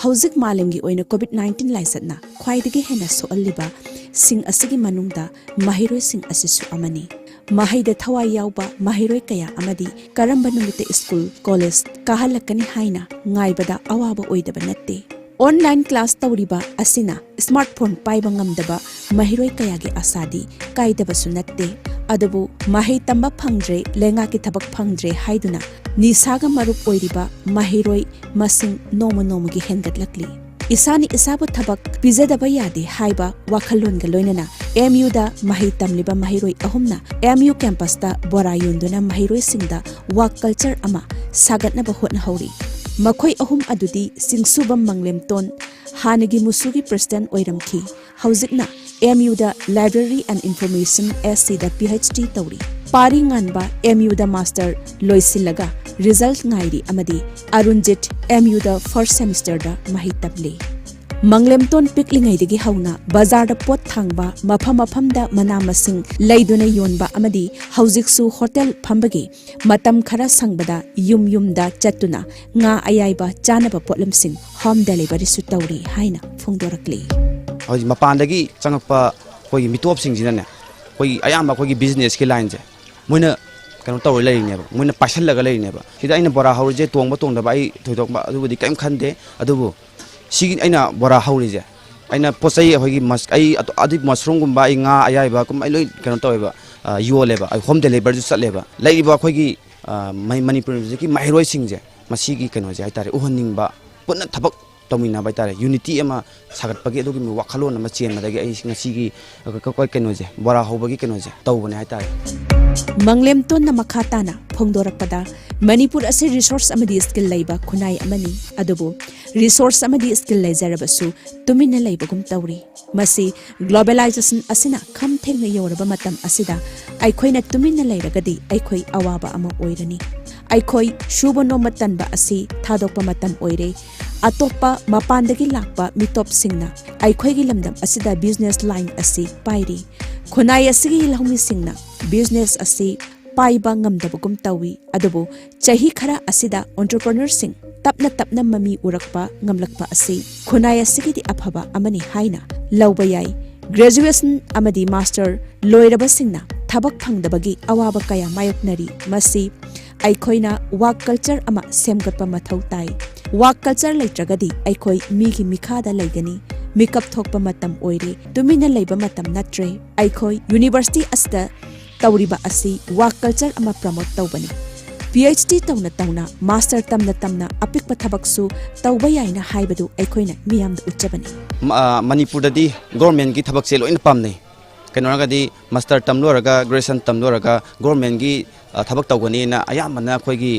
Hauzik malemgi oina COVID-19 laisatna khwaidagi hena soalliba sing asigi manungda mahiroi sing asisu amani Mahayda thawai yauba mahiroi kaya amadi karamba numite school college kahalakani haina ngaibada awaba oidaba natte online class tawriba asina smartphone paiba ngamdaba mahiroi kaya gi asadi kaidaba sunatte adabu mahay tamba phangdre lenga ki thabak phangdre haiduna nisaga marup oiriba mahiroi masing nomo gi hengatlakli Isani isabu thabak pizadaba yade haiba wakhalon ga loinana MU da mahi tamliba mahiroi ahumna MU campus da bora yonduna mahiroi singda wak culture ama sagatna ba hotna hauri makhoi ahum adudi singsubam manglemton hanagi musugi president oiramki hauzikna MU da library and information SC da PhD tawri pari nganba MU da master loisilaga result ngairi amadi arunjit MU da first semester da mahi tabli Manglemton piklingai digi hauna bazar da pot thangba mafam da mana masing leiduna yonba amadi hauziksu hotel phambagi matam khara sangbada yum da chatuna nga ayaiba chanaba potlamsing home delivery su tawri haina phongdorakli
hoi mapandagi changpa koi mitop sing jinane koi ayamba koi business ki line je moina kanu taw lai ne ba moina pasal laga lai ne ba sida ina bora hauje tongba ba ai thoidokba adubudi kaim khande adubu Sigin aina bora hauri je aina posai hogi mas ai adi mushroom gumba ai nga ayai ba kum ai loi kanu taweba yo leba ai home delivery sat leba lai ba khogi Manipur ki mairoi sing je masigi kanu je ai tare uhaning ba punna thabak तौमीनाबा हाइतारे unity अमा सागतपगी अदुगी वाखलोन अमा चेनबदगी आई ngasiगी कोई कनोजे बोरा होबगी कनोजे तौबने हाइतारे
मंगलेम तोन मखा ताना फोंदोरकपदा मणिपुर असे रिसोर्स अमदी स्किल लैबा खुनाई अमनी अदुबो रिसोर्स अमदी स्किल लैजरबसु तुमिना लैबगुम तौरी मसी ग्लोबलाइजेशन असिना खम थेंग योरबा मतम असिदा आइखोइना तुमिना लैरगदी आइखोइ अवाबा अमा ओइरनी आइखोइ शुभ नोमतनबा असि थादोकपा मतम ओइरे अतोप्पा मपानदगी लाकपा मिटॉप सिंगना आइखोइगी लमदम असिदा बिजनेस लाइन असि पाइरी खुनाई असिगी लहुमी सिंगना बिजनेस असि पाइबा ngamdabagum tawi adubu chahi khara asida entrepreneur sing tapna mami urakpa ngamlakpa asi khunai asigi di aphaba amani haina lawba yai graduation amadi master loiraba singna thabak phangdabagi awaba kaya mayoknari masi aikhoina work culture ama semgatpa mathau tai work culture leitragadi aikoi migi mikhada laigani makeup thokpa matam oire tumina leiba matam natre aikoi university asta तौरीबा असि work culture अमा promote तौबनी PhD तौना master तमना अपिक थबकसु तौबा याइना हाइबदु अखोइना मियामद उच्चबनी
Manipur ददी government की थबक से lion पामनै कनोरगदी master तमलोरगा graduation तमलोरगा government की थबक तौगनी ना अयामना अखोइगी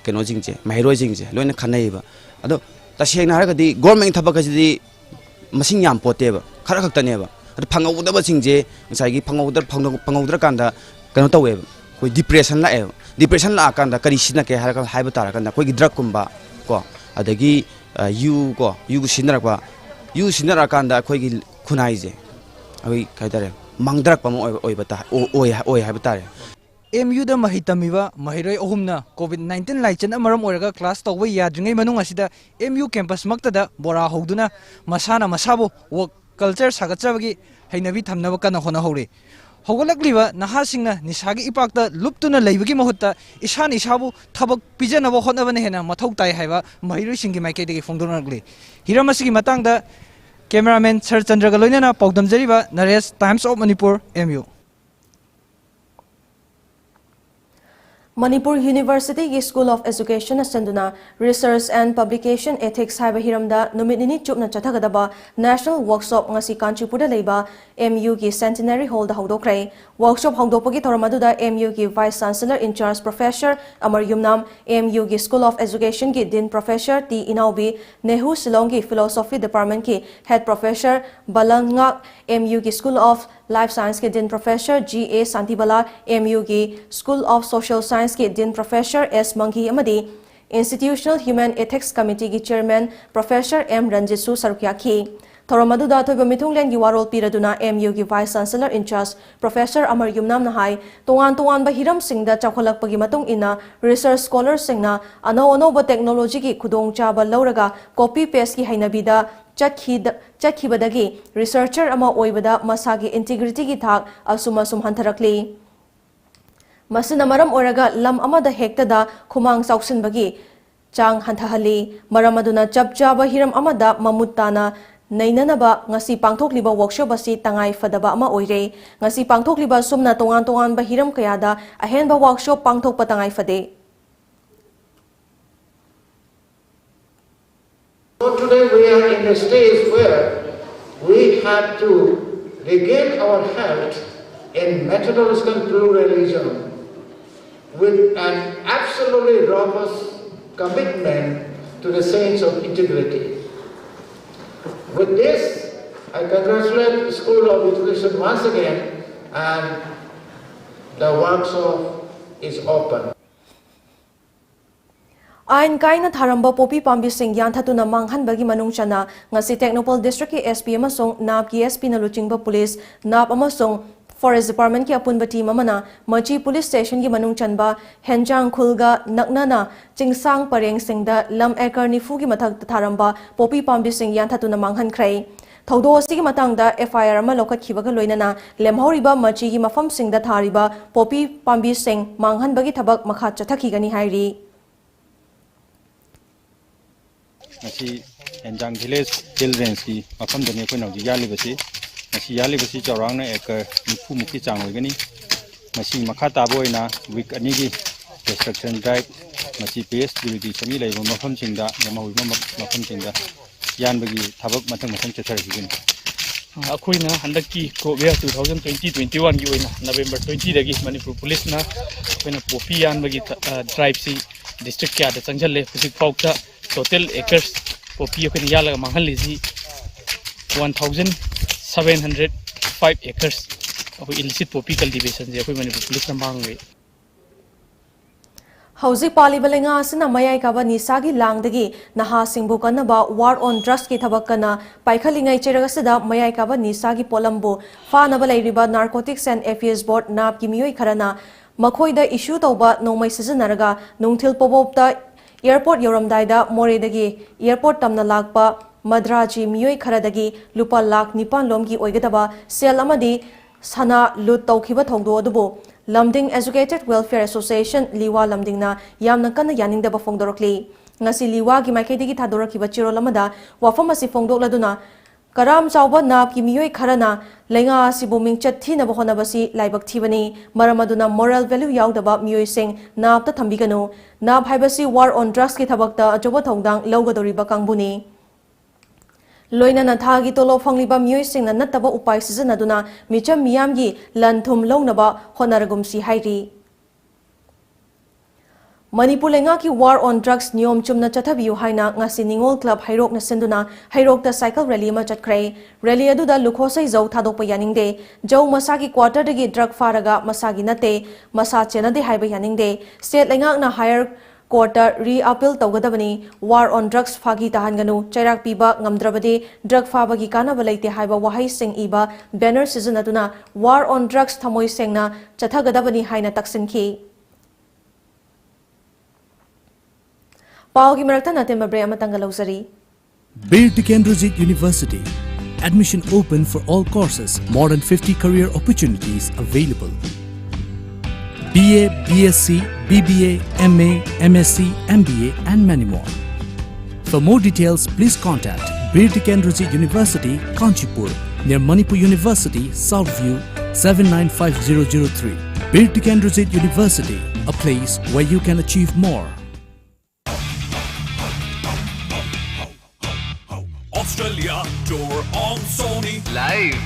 कनो जिंगजे महिरोय जिंगजे lion खनैबा अदो तसेंगना हारगदी government थबक असिदी मसिंग याम पोतेबा खरा खक्तनेबा फंगौदबा सिंजे ngसाइगी फंगौदर कांदा कनो तवे कोई डिप्रेशन लाए डिप्रेशन ला कांदा करी सिना के हारका हाइबा तारा कांदा कोई ड्रग कुंबा को अदगी यू सिनरकवा यू सिनरा कांदा कोई खुनाइजे अभी काइतारे मंगदरक पम ओइबता ओय हाइबा तारे
MU दा mahi tamiba mahiroi ohumna COVID-19 laichen amaram oraga class tawba yadringai manung asida MU campus makta da bora hoduna masana masabo work culture sagatchabagi hainabi thamnaba kana hona hore hogolakliba nahasingna nisagi ipakta luptuna leibagi mahutta isan isabu thabak pijanaba honabane hena mathau tai haiba mahiroi singi maikai degi fongdonagli hiramasigi matangda cameraman Sir Chandra galoinana paudamjariba Naresh Times of Manipur MU
Manipur University ki School of Education ascenduna Research and Publication Ethics haiba hiramda numit nini chupna chathagadaba National Workshop ngasi Kanchipur da leiba MU ki Centenary Hall da hawdokrai workshop hawdokpagi thoramadu MU ki Vice Chancellor in Charge Professor Amar Yumnam MU ki School of Education ki Dean Professor T Inaubi Nehu Shillong ki Philosophy Department ki Head Professor Balangak MU ki School of Life Science के Dean Professor G.A. Santibala, MU की School of Social Science के Dean Professor S. Manghi अमदी Institutional Human Ethics Committee की Chairman Professor M. Ranjitsu Sarukyaki. थोरमदुदा थोइबा मिथुंगलेन की वारोल पीरदुना MU की Vice Chancellor in Charge Professor Amar Yumnam Nahai तोंगान बा Hiram सिंगदा चाखोलकपगी मतुंग इना Research Scholars सिंगना अनौ technology की खुदोंचाबा लौरगा copy paste की हैनबीदा चटखिबदगी researcher अमा ओइबदा मसागी integrity की थाक असुम हंथरकली मसिना मरम ओरगा लम अमदा हेक्तदा खुमांग साउसिनबगी चांग हंथहली मरम अदुना चपचाबा Hiram अमदा ममुत्ताना नैननबा ngasi pangthokliba workshop asi tangai fadaba ama oire ngasi pangthokliba sumna tongan ba hiram kayada ahenba workshop pangthokpa tangai fade.
So today we are in a stage where we have to regain our health in methodological pluralism with an absolutely robust commitment to the sense of integrity. With this, I congratulate the School of Education once again, and the workshop is open.
Ain kaina tharamba popi pambi sing yanthatuna manghanbagi manungchana ngasi Technopol District ki SP amasong NAP ki SP na luchingba police NAP amasong Forest Department ki apunba team amana Machi Police Station ki manungchanba Henjang Khulga naknana chingsang pareng singda lam ekar nifu ki mathak tharamba popi pambi sing yanthatuna manghan khrai thaudo asigi matangda FIR ama lokhathibaga loinana lemhoriba Machi ki mafam singda thariba popi pambi sing manghanbagi thabak makha chathakigani hairi
Nasi Henjang Village Hill Range ki mafam dani ko nauji yalibasi nasi yalibasi chawrangna ekar nifu mukhi chang oigani nasi makha tabo ina week ani gi destruction drive ꯃꯁꯤ ꯄꯦꯁ ꯖꯨꯔꯤꯗꯤꯛꯁꯟꯒꯤ ꯂꯩꯕ ꯃꯐꯝꯁꯤꯡꯗ ꯂꯝꯍꯧꯔꯤꯕ ꯃꯐꯝꯁꯤꯡꯗ ꯌꯥꯟꯕꯒꯤ ꯊꯕꯛ ꯃꯊꯪ ꯆꯠꯊꯔꯛꯈꯤꯒꯅꯤ
ꯑꯩꯈꯣꯏꯅ ꯍꯟꯗꯛꯀꯤ crop year 2020-21ꯒꯤ ꯑꯣꯏꯅ ꯅꯕꯦꯝꯕꯔ 20ꯗꯒꯤ ꯃꯅꯤꯄꯨꯔ ꯄꯨꯂꯤꯁꯅ ꯑꯩꯈꯣꯏꯅ ꯄꯣꯄꯤ ꯌꯥꯟꯕꯒꯤ ꯗ꯭ꯔꯥꯏꯕꯁꯤ ꯗꯤꯁꯇ꯭ꯔꯤꯛ ꯀꯌꯥꯗ ꯆꯪꯁꯤꯜꯂꯦ ꯍꯧꯖꯤꯛꯐꯥꯎꯗ ꯇꯣꯇꯦꯜ ꯑꯦꯀꯔꯁ ꯄꯣꯄꯤ ꯑꯩꯈꯣꯏꯅ ꯌꯥꯜꯂꯒ ꯃꯥꯡꯍꯜꯂꯤꯁꯤ 1,705 ꯑꯦꯀꯔꯁ ꯑꯩꯈꯣꯏ illicit poppy cultivation je akhoi manipur police na mangwe
Hauzik paliba lenga asina mayai kaba nisagi langdagi naha singbu kanaba war on drugs ki thabak kana paikhalingai cheragasida mayai kaba nisagi polambu fanaba lairiba narcotics and affairs board nap ki miyoi kharana makhoida issue tawba nomai sijanaraga nungthil pobopta airport yoramdaida moredagi airport tamna lakpa madraji miyoi kharadagi lupa lakh nipan lomgi oigadaba sel amadi sana lut tawkhiba thongdo adubo Lamding Educated Welfare Association Liwa Lamdingna yamna kana yaningdaba fongdorokli ngasi liwa gi maikhaidigi thadoraki bachiro lamada wafam asi fongdokladuna karam chawba nap ki miyoi kharana lenga asibu mingchat thina bahonabasi laibak thibani maramaduna moral value yaudaba miyoi sing nap ta thambiganu nap haibasi war on drugs ki thabakta ajoba thongdang lawgadoriba kangbuni Loina na thagi tolo fangliba miyoi singna nataba upai sijanaduna micham miyamgi lanthum longnaba honaragumsi hairi Manipur lenga ki war on drugs niyom chumna chathabiu haina ngasi ningol club hairok na senduna hairok ta cycle rally ma chatkrai rally aduda lukhosai zau thadokpa yaningde jau masagi quarter dagi drug faraga masagi nate masa chenade haiba yaningde state lenga na higher Quarter re-appeal tawgadabani war on drugs fagi tahanganu chairak piba ngamdrabadi drug fabagi kanaba leite haiba wahai sing iba banner sijanaduna war on drugs thamoi sengna chathagadabani haina taksinki Paugi marakta natemba bre amatanga lausari
Bir Tikendrajit University admission open for all courses more than 50 career opportunities available BA, BSc, BBA, MA, MSc, MBA and many more. For more details, please contact Bir Tikendrajit University, Kanchipur, near Manipur University, Southview, 795003. Bir Tikendrajit University, a place where you can achieve more.
Australia tour on Sony live.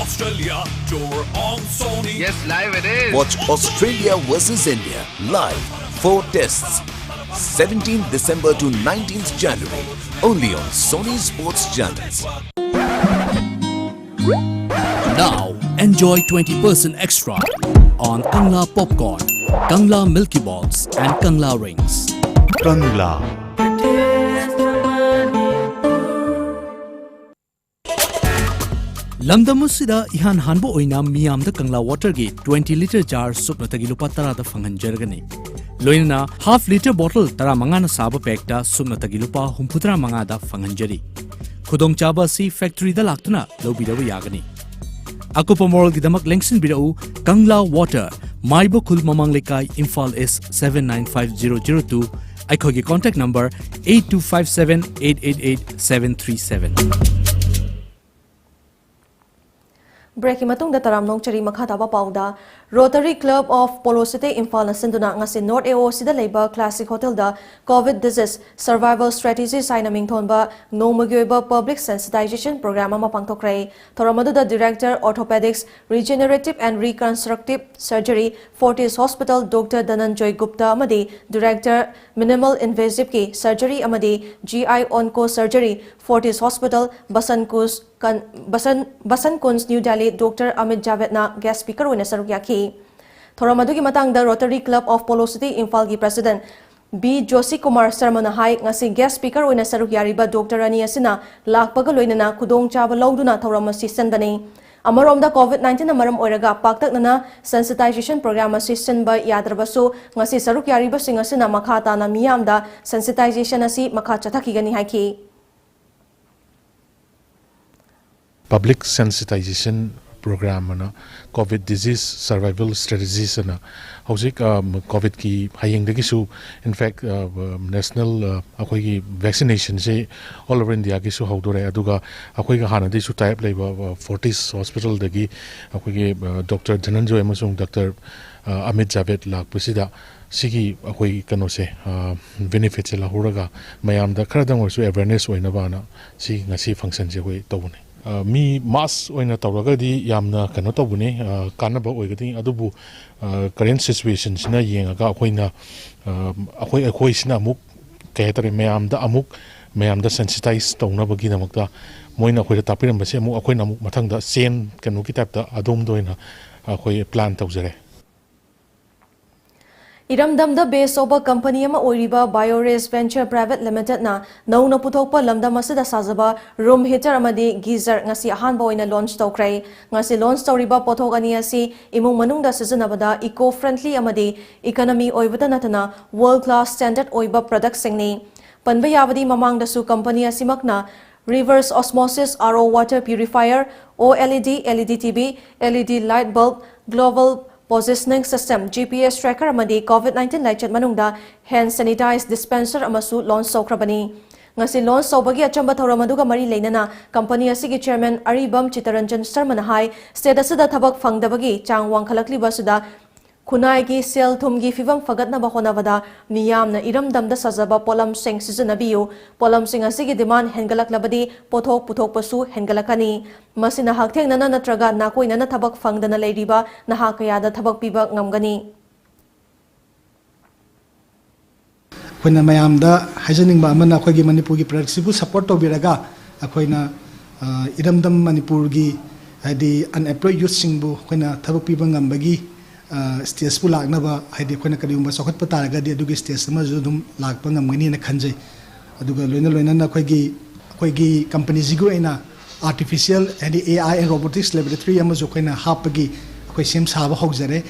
Australia tour on Sony.
Yes, live it is.
Watch Australia versus India live. 4 tests. 17th December to 19th January. Only on Sony Sports Channels.
Now enjoy 20% extra on Kangla popcorn, Kangla Milky Balls and Kangla rings.
Kangla.
Lamdamusida ihan hanbo oina miyam da Kangla water gi 20 liter jar supna tagi lupa tara da fanganjargani. Loina half liter bottle tara mangana saba pack da supna tagi lupa humputra manga da fanganjari. Khudong chaba si factory da laktuna lobida yagani. Ako pamorol gidamak lengsin bidau Kangla water Maibo Khul Mamang Lekai Imphal S 795002. Aikogi contact number 8257888737.
Breaking matung da taram nong chari makha taba pauda Rotary Club of Polo City Imphal na sinduna ngasi North AO sida leiba Classic Hotel da COVID disease survival strategy saina mingthonba nomagyoiba public sensitization program ama pangthokrai thoramadu da Director Orthopedics Regenerative and Reconstructive Surgery Fortis Hospital Dr. Dhananjoy Gupta amadi Director Minimal Invasive ki Surgery amadi GI Onco Surgery Fortis Hospital Basan Kunz New Delhi Dr. Amit Javed na guest speaker wina saruk yaki Thoramadu matang da Rotary Club of Polo City Imphal gi President B. Joshi Kumar Sharma na hai ngasi guest speaker wina saruk yariba Dr. Ani asina lakpaga loinana khudong chaba lawduna thorama season bani Amarom da COVID-19 na maram oiraga paktak na sensitization program assistant ba yadrabasu ngasi saruk yariba singasina makhata na miyam da sensitization asi makha chathaki gani haiki
Public sensitization program na COVID disease survival strategies na hojik COVID ki hayeng dagi su in fact national akoi ki vaccination se all over India ki su hodore aduga akoi ga hana de su type leba Fortis Hospital dagi akoi ki Dr. Dhananjoy amasung Dr. Amit Javed lak pusida सिगी अखोई कनोसे benefit से लाहुरगा मयाम दा खरदंग ओरसु awareness ओइना बाना सी ngasi function je hoi tobune mi mass oina tawraga di yamna kano tobune kanaba oigadi adubu current situation sina yenga akoina akoi sina amuk kayatare mayam da sensitize tawna bagi namakta moina akoi tapiram base amuk akoina amuk mathang da sen kanu ki type da adom doina akoi plan tawjare
Iramdamda base oba company ama oiriba Biorace Venture Private Limited na nauna puthokpa lamdam asida sajaba room heater amadi geyser ngasi ahanba oina launch tawkrai ngasi launch tawriba pothok ani asi imung manungda sijanabada eco friendly amadi economy oibada natana world class standard oiba product singni panba yabadi mamangda su company asimakna reverse osmosis RO water purifier OLED LED TV LED light bulb global positioning system GPS tracker amadi COVID-19 laichat manungda hand sanitize dispenser amasu launch sokrabani ngasi launch sobagi achamba thoramaduga mari leinana company asigi chairman Aribam Chitaranjan Sarmana hai state asida thabak phangdabagi chang wangkhalakli basuda Kunai ki sel thumgi fivam fagatna bahonavada miyamna iramdamda sajaba polam sing sizanabiyu polam sing asigi demand hengalak labadi pothok puthok pasu hengalakani masina haktheng nana natraga nakoi nana thabak fangdana leiriba naha kayada thabak piba ngamgani
akhoi mayamda haijaning ba amana akhoi gi manipur gi product sibu support to biraga akhoi na iramdam manipur gi hadi unemployed youth singbu akhoi na thabak piba ngambagi stage pu lakna ba haidi khona karium ba sokhat pata ga di adugi stage ma ju dum lak pa ngam ngani na khanjai aduga loina na khoi gi company jigu ina artificial and AI and robotics laboratory ama jo khoina hapagi khoi sim saba hogjare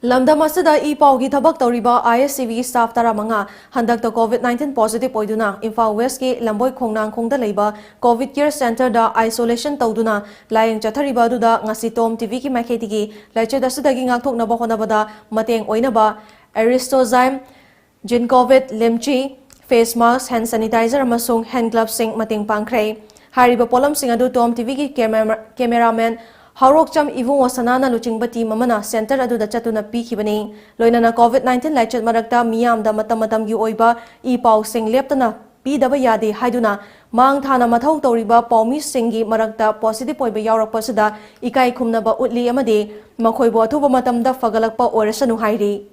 Lamdam asida e-paugi thabak tawriba ISCV staff taramanga handakta COVID-19 positive oiduna Imphal West ki lamboi khongnang khongda leiba COVID care center da isolation tawduna layeng chathariba duda ngasi TOMTV ki makheti ki laiche dasida gi ngakthok na ba honabada mateng oinaba Aristozyme Jin COVID limchi face mask hand sanitizer amasung hand gloves sing mateng pangkhrei hariba polam sing adu TOMTV ki cameraman Haurokcham Ivung Wasanana Luchingbati Mamana Center Adu the Chatuna Pikibani, Loinana COVID-19 Lecture Marakta Miam da Matamatam Oiba, E Pau Sing Leptana, P. Yadi Haiduna, Mang Thana Matau Toriba, Paumi Singi Marakta, Positive Oiba Yaura Posada, Ikai Kumnaba Utli Amade, Makoibo Tuba Matam da Fagalakpa or Sanu Hairi.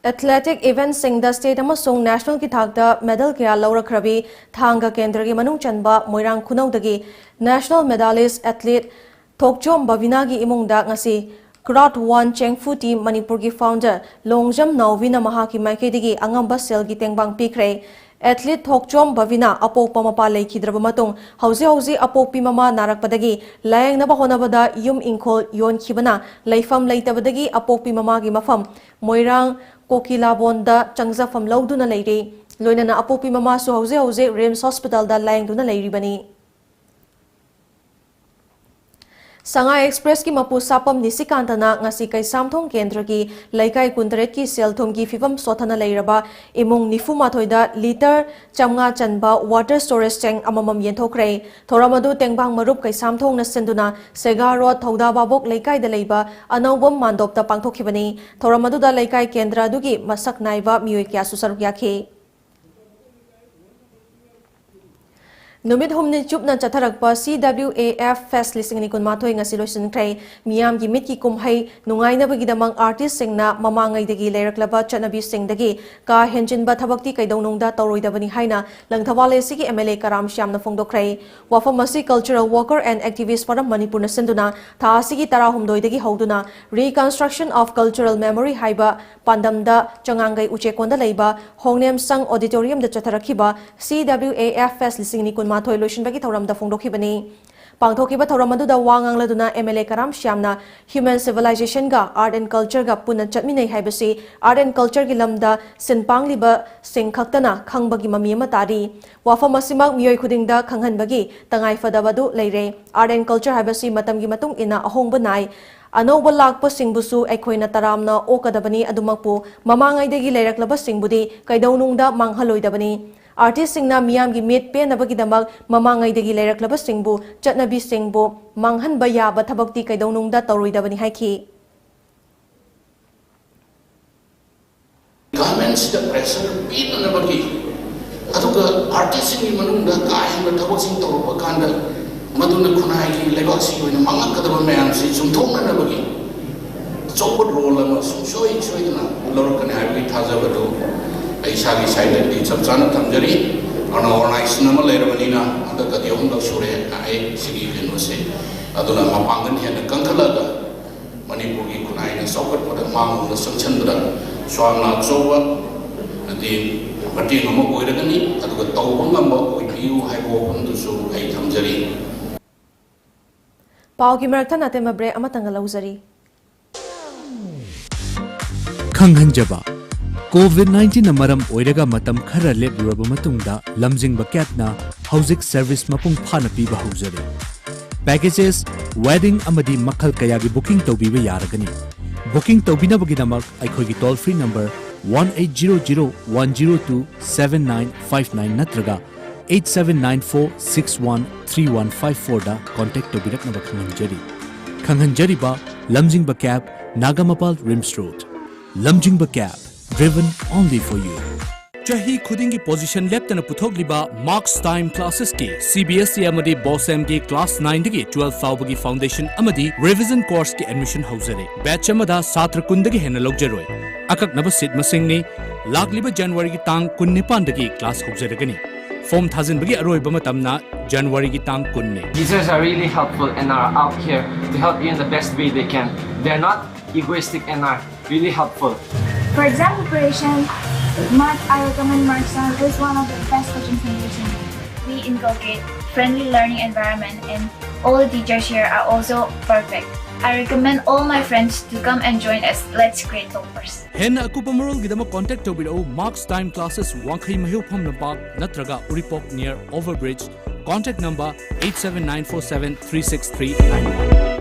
Athletic events sing the state amasung national ki thakda medal kaya laura krabi thanga kendra gi manung chanba moirang khunau dagi national medalist athlete Thokchom Bavina gi imungda ngasi Krat 1 Chengfu team Manipur gi founder Longjam Nawina Mahaki Maike digi angamba sel gi tengbang pikre athlete Thokchom Bavina apokpa mapa leikidraba matung hauzi apokpi mama narakpadagi layang na bahonabada yum inkol yon khibana leifam leitabadagi apokpi mama gi mafam moirang Kokila Bonda Changza from Lauduna Lady, Loinana Apopi Mama Su Hose Rims Hospital da Lang Duna Lady Bani. Sanga Express ki mapu sapam nisikantana ngasi kai samthong kendra ki laikai kuntaret ki selthom ki fifam sothana leiraba imung nifu mathoida liter chamnga chanba water storage tank amamam yenthokrai thoramadu tengbang marup kai samthong na senduna sega road thoda babok laikai da leiba anawbam mandopta pangthokibani thoramadu da laikai kendra dugi masak naiba mioi kya susaruk yakhe Numit humni chupna chatharakpa CWAF Fest lising ni kun mathoi ngasi loisin krai miyam gi mit ki kumhai nungai na bagi damang artist singna mamangai dagi leiraklaba chanabi singdagi ka henjin ba thabakti kaidonung da toroi dabani haina langthawale sigi MLA Karam Shyam na phongdokrai wafamasi cultural worker and activist forum Manipur na sinduna tha sigi tara humdoi dagi hauduna reconstruction of cultural memory haiba pandamda changangai uchekonda leiba hongnem sang auditorium da chatharakhiba CWAF Fest lising ni kun Mathoi Lotion Bagi Thoram da Fongdokibani. Pangthokiba Thoramadu da Wangang Laduna MLA Karam Shyamna Human Civilization ga Art and Culture ga Puna Chatminai Haibasi Art and Culture gi lamda Sinpang liba Sing Khaktana Khangbagi Mami Matari Wafam Asimak Mioi Khudingda Khanghanbagi Tangai Fadabadu Leire Art and Culture Haibasi Matam gi Matung ina Ahong Banai Anauba lakpa singbusu ekhoina taramna okadabani adumakpu mamangai degi leirak laba singbudi kaidaunungda manghaloi dabani आर्टिस्टसिंगना मियामगी meet पेनबगीदमक ममांगैदगी लेरक्लबसिंगबु चटनबीसिंगबु मांगहनबा याबा थबक्ति कैदौनुंगदा तौरोइदबनि हाइखि
Governments the pressure pinanabagi aduga artists ni manungda kahinba thabak tawrupa kanda maduna khunai gi lebak si oina mangakadaba mayam si sumthongnabagi chopot role ama soi soidana lorokane habi thajabado aisagi side di chapchana thamjari ana organization ama lerabani na adaga yom da sure ai sigi leno se aduna mapangan hena kankalaga manipur gi khunai na sokat pada mang na sangchandra swamna chowa adi pati ngamo oiragani aduga tawba ngamba oibiu haibo hundusu ai thamjari
पावगी मरक्था नातेमा break अमतंग लौजरी
खंगहंजबा कोविड-19 न मरम ओइरगा मतम खरा लेबुरबा मतुंगदा लमजिंगबा कैबना हाउसिंग सर्विस मपुंग फाना पीबा हौजरे पैकेजेस वेडिंग अमदी मखल कयागी बुकिंग तौबीबा यारगनी बुकिंग तौबिनबगिदमक अखोगी टोल फ्री नंबर 1800-102-7959 नत्रगा 8794613154 da contact tobiraknaba khanghanjari lamjingba cab nagamapal rims road lamjingba cab driven only for you chahi khudingi position leptana puthokliba marks time classes ki CBSE amadi BOSM ki class 9 dagi 12 fawbagi foundation amadi revision course ki admission hauzare batch amada satra kundagi hena logjaroi akaknaba seat masingni lagliba January ki tang 19 dagi class hauzaragani Form Thazin bagi aroi bamatamna January ki tang kunne.
Teachers are really helpful and are out here to help you in the best way they can. They're not egoistic and are really helpful.
For exam preparation, I recommend Markson is one of the best coaching centers in India. We inculcate friendly learning environment and all the teachers here are also perfect. I recommend all my friends to come and join us. Let's create toppers.
Henna akupamarol gidama contact tobiro Marks Time Classes Wankhai Mahiu Phamna Park Natraga Uripok near Overbridge. Contact number 879473639.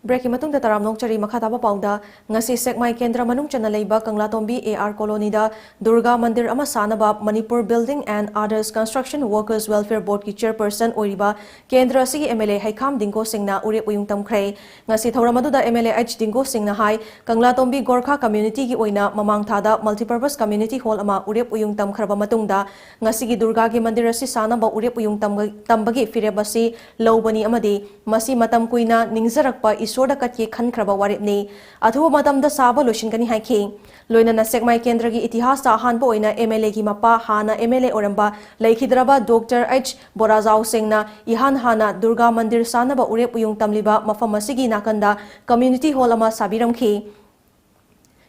Breaking matung da taram nokchari makhataba pauda ngasi sekmai kendra manung chana leiba Kanglatombi AR colony da Durga Mandir ama sanaba Manipur Building and Others Construction Workers Welfare Board ki chairperson oiriba kendra si MLA Haikam Dingko Singna urep uyung tamkhrai ngasi thoramadu da MLA H Dingko Singna hai Kanglatombi Gorkha community ki oina mamang thada multipurpose community hall ama urep uyung tamkhraba matungda ngasi gi Durga gi mandir asi sanaba urep uyung tambagi firebasi lobani amadi masi matam kuina ningzarakpa Soda Katye Khankraba Waripni, Athu Madam the Saba Lushinkani Haki, Loina Sekmai Kendra gi Itihasa Hanbo ina MLA ki Mapa Hana MLA Oramba, Laikhidraba Dr. H. Borazao Singna, Ihan Hana, Durga Mandir Sanaba Urep Uyung Tamliba, Mafamasigi Nakanda, Community Hall ama Sabiram ki.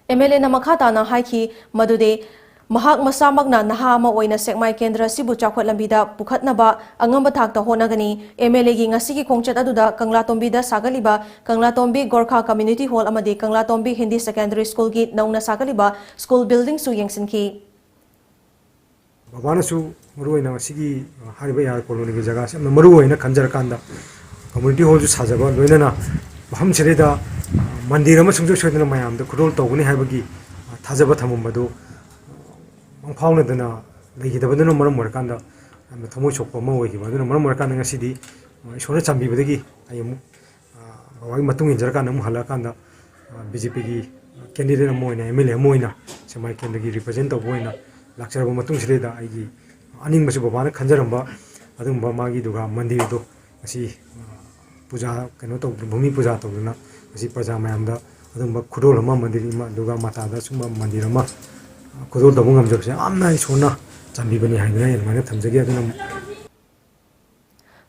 MLA Namakata na Haki, Madude, Mahak masamagna nahama oina sekmai kendra sibu chakhwat lambida pukhatnaba angamba thakta honagani MLA gi ngasi gi khongchat aduda Kanglatombi da sagaliba Kanglatombi Gorkha Community Hall amadi Kanglatombi Hindi Secondary School gi nauna sagaliba school building su yengsinki
babana su maruina sigi hariba yar colony gi jaga se maru oina khanjar kanda community hall ju sajaba loina na baham chereda mandir ama sungjo shoidana mayam da khudol tawgani haibagi thajaba thamambadu Mangfauna dana legidabadana maram morakanda thamoi chokpa ma oigiba aduna maram morakanda ngasidi isora chambibadagi ayamu bawagi matung injarakanda mu halakanda BJP gi candidate moina MLA moina semai kendagi represent toboina lakcharaba matung sireda aigi aning basu babana khanjaramba adumba magi duga mandir do asi puja kano to bhumi puja to duna asi praja mayamda adumba khudolama mandirima duga mata da suma mandirama Kodol da bungam jabse amna isona chambi bani haina yelmane thamjagi aduna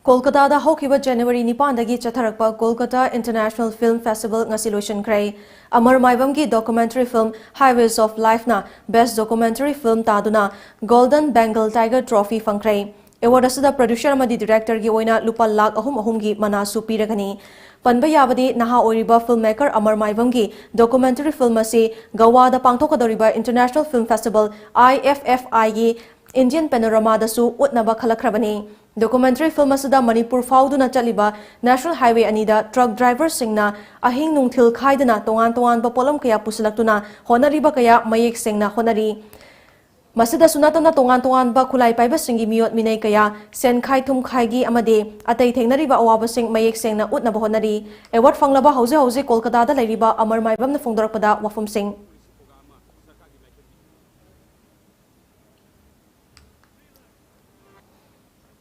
Kolkata da hokiba January 9 dagi chatharakpa Kolkata International Film Festival ngasi lotion krai Amar Maibam gi documentary film Highways of Life na Best Documentary Film taduna Golden Bengal Tiger Trophy fangkrai Award asida producer amadi director gi oina lupa lakh ahum gi mana su piragani Panba yabadi naha oiriba filmmaker Amar Maibam gi documentary film ase Goa da pangthokadoriba International Film Festival IFFI gi Indian Panorama da su utnaba khalakhrabani documentary film asida Manipur fauduna chaliba National Highway anida truck driver singna ahing nungthil khaidana tongan ba polam kaya pusalaktuna honariba kaya mayek singna honari Masida sunatana tongan ba khulai paiba singi miot minai kaya sen khai thum khai gi amade atei thengnari ba awa sing mayek sengna utna bahonari award fanglaba hause Kolkata da lairiba Amar Maibam na fongdorakpada wafum sing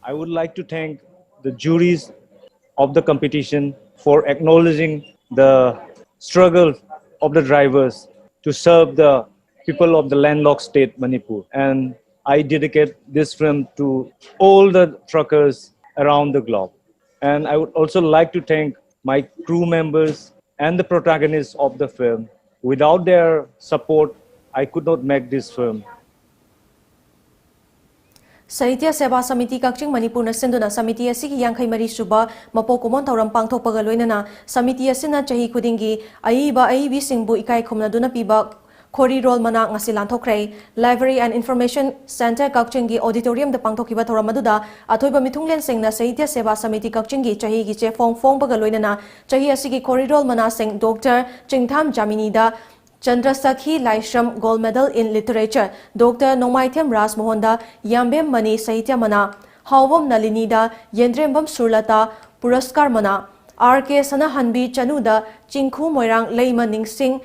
I would like to thank the juries of the competition for acknowledging the struggle of the drivers to serve the people of the landlocked state Manipur. And I dedicate this film to all the truckers around the globe. And I would also like to thank my crew members and the protagonists of the film. Without their support, I could not make this film.
Sahitya Seva Samiti Kakching Manipur na senduna Samiti asigi Yankai Mari Suba Mapokumon Tauram Pangthokpaga loinana Samiti asina chahi khudingi aiba aibi singbu ikai khumna duna piba Khori role mana ngasi lanthokrai Library and Information Center Kakchingi Auditorium da pangthokiba thoram maduda athoiba mithunglen singna Sahitya Seva Samiti Kakchingi chahi gi che phong baga loinana chahi asigi Khori role mana sing Dr. Chingtham Jamini da Chandrasakhi Laishram Gold Medal in Literature, Dr. Nomaithem Ras Mohonda, Yambem Mani Sahitya Mana, Hawam Nalinida, Yendrembam Surlata, Puraskar Mana, R.K. Sanahanbi Chanuda, Chingkhu Moirang Leiman Ningsing,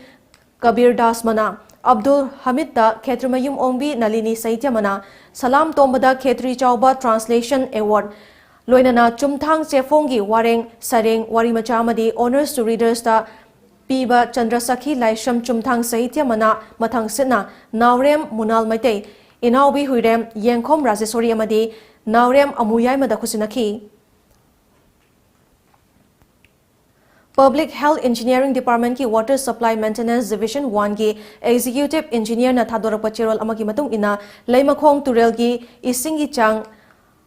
Kabir Das Mana, Abdul Hamidda, Khetrumayum Ombi Nalini Sahitya Mana, Salam Tombada Khetri Chauba Translation Award, Loinana Chumthang Sefongi Wareng Sareng Warimachamadi Honors to Readers da Piba Chandrasakhi Laisham Chumthang Sahitya Mana Mathang Sitna Naurem Munal Maitei Inaubi Huirem Yengkhom Rajeshwari Amadi Naurem Amuyai Madakusinaki Public Health Engineering Department ki Water Supply Maintenance Division 1 ki Executive Engineer na Thadorapa Cherol amagi matung ina Leimakhong Turel ki Isingi Chang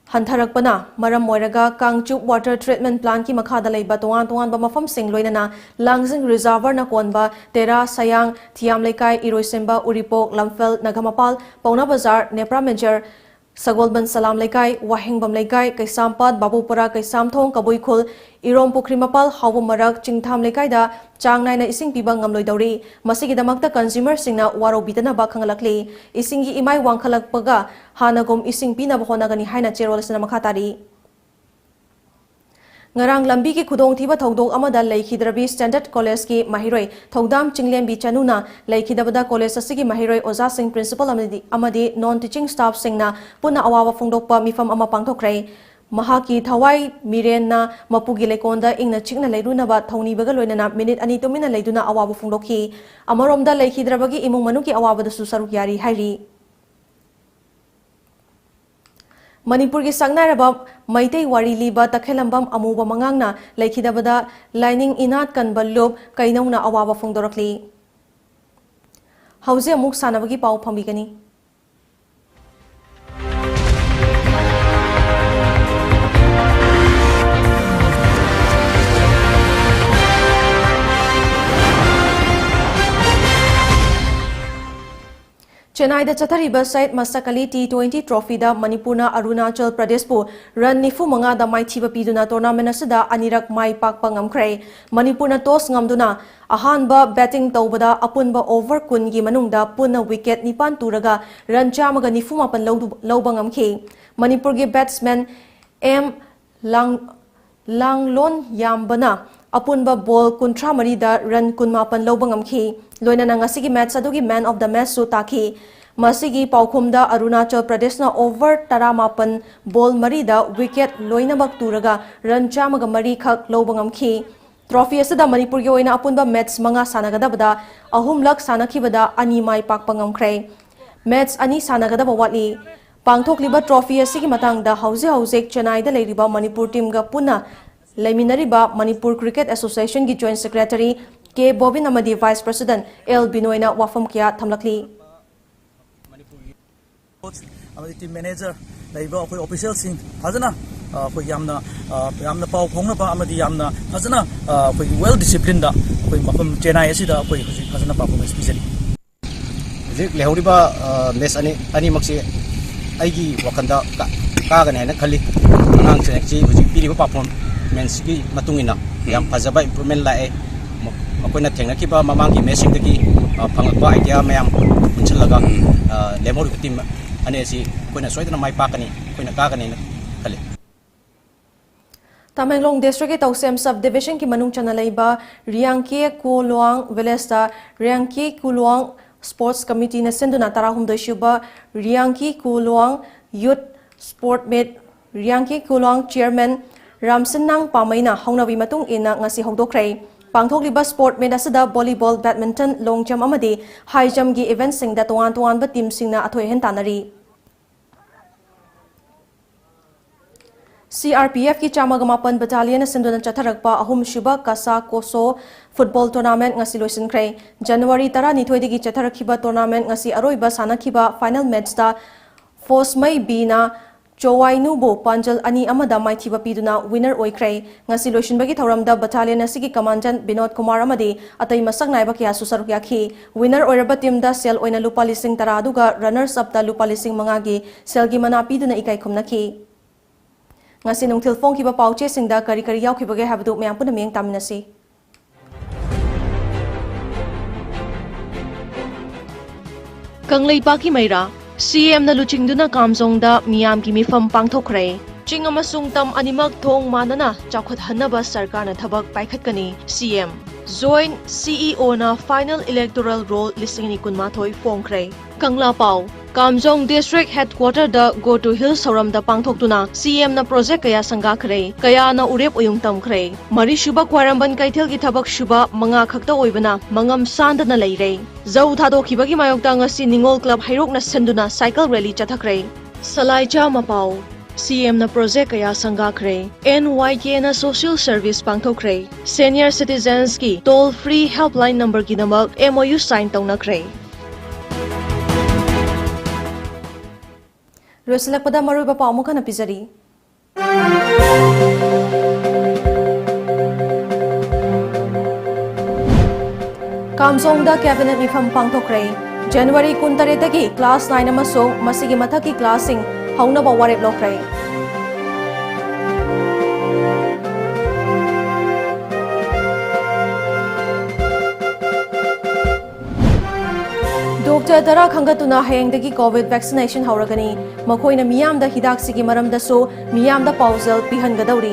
Hantarakpana, Maram Moiraga, Kangchup Water Treatment Plant ki makhada leiba tongan ba mafam sing loinana Langsing Reservoir na konba Tera Sayang Thiam Lekai Iroisemba Uripok Lamfel Nagamapal Pauna Bazar Nepra Major Sagolban Salam Lekai Wahingbam Lekai Kaisampad Babupura Kaisamthong Kabuikhul Irom Pukrimapal Hawum Marak Chingtham Lekai da Changnai na ising pibang ngamloi dauri masigi damakta consumer singna waro bitana ba khangalakli isingi imai wangkhalakpaga hanagom ising pina bahonagani haina cherol sina makhatari Ngarang lambi ki khudong thiba thodok amada leikhidраbi Standard College ki mahiroi thodam chinglembi chanuna leikhidabada college asigi mahiroi oza sing principal amadi non teaching staff singna puna awawa phongdokpa mifam ama pangthokrai Mahaki Thawai Mirena Mapugi Lekonda Ingna Chingna Leidunaba Tony Bagaloina Minute Anitomina Leiduna Awabu Fundoki Amaromda Lekidrabagi Imung Manuki Awaba the Susarukari Hairi Manipurgi Sangnaraba Maitei Wari Liba Takhelambam Amuba Mangangna Lekidabada Lining Inat Kanbalub Kainona Awaba Fundorakli Hauze Muk Sanabagi Pau Pambigani Chennai da chathariba side Masakali T20 trophy da Manipurna Arunachal Pradesh pu run nifu manga da mai thiba piduna tournament asida anirak mai pakpa ngamkhrai Manipurna toss ngamduna ahanba batting tawbada apunba over kun gi manungda punna wicket nipan turaga run chamaga nifu mapan lawba ngamkhi Manipur gi batsman M Langlon Yambana apunba ball kuntra marida run kunmapan lawba ngamkhi loina ngasigi match adugi man of the match su taki masigi paukhumda Arunachal Pradesh na over taramapan ball marida wicket loina bak turaga run chamaga mari khak lawba ngamkhi trophy asada Manipur gi oina apunba match manga sanagadabada ahumlak sanakhibada ani mai pakpa ngamkhrai match ani sanagadaba watli pangthokliba trophy asigi matangda hauze Chennai da leiriba Manipur team ga puna Laiminariba Manipur Cricket Association ki Joint Secretary K. Bobin Amadi Vice President L. Binoyna Wafam Kya Thamlakli
Amadi Team Manager Laiba Akoi Official Sing Fazana Akoi Yamna Pau Phongnaba Amadi Yamna Fazana Akoi Well Disciplined da Akoi Mafam Chennai asida Akoi Fazana performance pizari
Zik lehuriba mes ani maksi aigi wakanda kagane na khali angang se chi huji piriba performance ki matungina yam phajaba improvement lae ꯑꯩꯈꯣꯏꯅ ꯊꯦꯡꯅꯈꯤꯕ ꯃꯃꯥꯡꯒꯤ ꯃꯦꯠꯁꯁꯤꯡꯗꯒꯤ ꯐꯪꯉꯛꯄ idea ꯃꯌꯥꯝ ꯄꯨꯟꯁꯤꯜꯂꯒ ꯂꯦꯝꯍꯧꯔꯤꯕ team ꯑꯅꯤ ꯑꯁꯤ ꯑꯩꯈꯣꯏꯅ ꯁꯣꯏꯗꯅ ꯃꯥꯏ ꯄꯥꯛꯀꯅꯤ ꯑꯩꯈꯣꯏꯅ ꯀꯥꯒꯅꯤꯅ ꯈꯜꯂꯤ
Tamenglong District ki Tausem Subdivision ki manung chana leiba Riangke Kuluang Village ta Riangke Kuluang Sports Committee na senduna tarahum shuba Riangke Kuluang Youth Sport Meet Riangke Kuluang Chairman Ramsenang Pamaina hongnawi matung ina ngasi hongdokrai Pangthokliba sport meet asada volleyball, badminton, long jump amadi high jump gi event sing da tuan ba team sing na athoi hen tanari CRPF ki Chamagamapan Battalion sinduna chatharakpa ahum shuba Kasa Koso football tournament ngasi loisin krai January 12 digi chatharakhiba tournament ngasi aroiba sanakhiba final match da Fosmai Bina Chowainu bo Panjal ani amada maithiba piduna winner oikrai ngasi loisinbagi thoramda battalion asigi commandant Binod Kumar amadi atai masak naiba kya susaruk yakhi winner oiraba team da sel oina lupa lising tara aduga runners up da lupa lising mangagi selgi mana piduna ikai khumnaki ngasi nungthil phong kiba pauche singda kari kari yaukibage habdu myang puna meng taminasi Kanglei Paki Maira CM na luchingduna kamzongda miyam ki mifam pangthokre ching amasung tam animak thong manana chakhot hanaba sarkar na thabak paikhatkani CM join CEO na final electoral roll listing ni kunmathoi fongkre Kangla Pau Kamjong District Headquarter da Go to Hill Soram da pangthoktuna CM na project kaya sangga khre kaya na urep uyung tam khre mari shuba kwaramban kaithel gi thabak shuba manga khakta oibana mangam sandana leire zau thado khibagi mayokta ngasi Ningol Club Hairok na senduna cycle rally chathakre Salaicha Mapau CM na project kaya sangga khre NYK na social service pangthokre senior citizens ki toll free helpline number ki namak MOU sign tawna khre Rosalakpada maruba paumuka na pizari. Kamzongda cabinet mifam pangthokre January 13 dagi class 9 amasong masigi mathaki classing hauna ba warep lokre Dr. Tara Khangatuna hayangdagi COVID vaccination hauragani makoina miyamda hidak sigi maramdasu miyamda pausal pihangadawri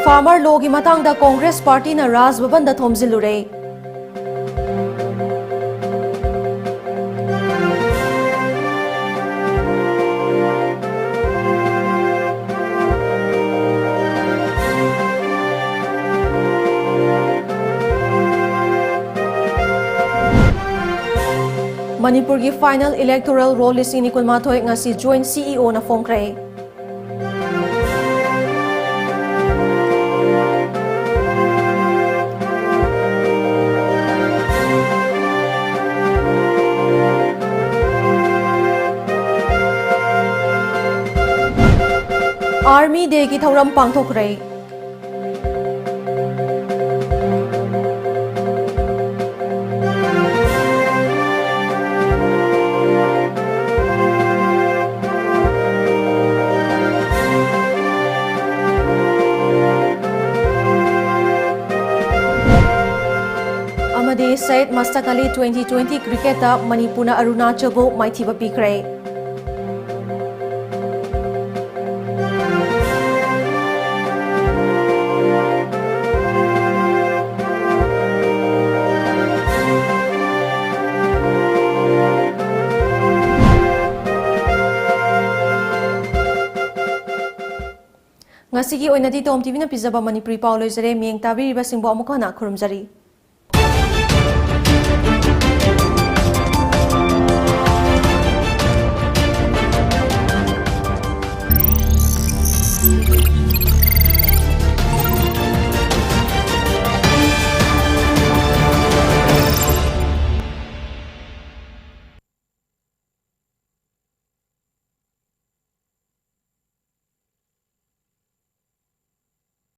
Farmer law gi matangda Congress Party na Raj Bhavan da thomjilure Manipur ki final electoral roll listing ni kulmathoi ngasi joint CEO na fongkre Army Day ki thauram pangthokre Said Mastakali 2020 cricket ta Manipur na Arunachal bo maithiba pikre Ngasigi oinadi TOMTV na pizaba Manipuri Paulo Zare mieng tabiriba singbo amukana khurumjari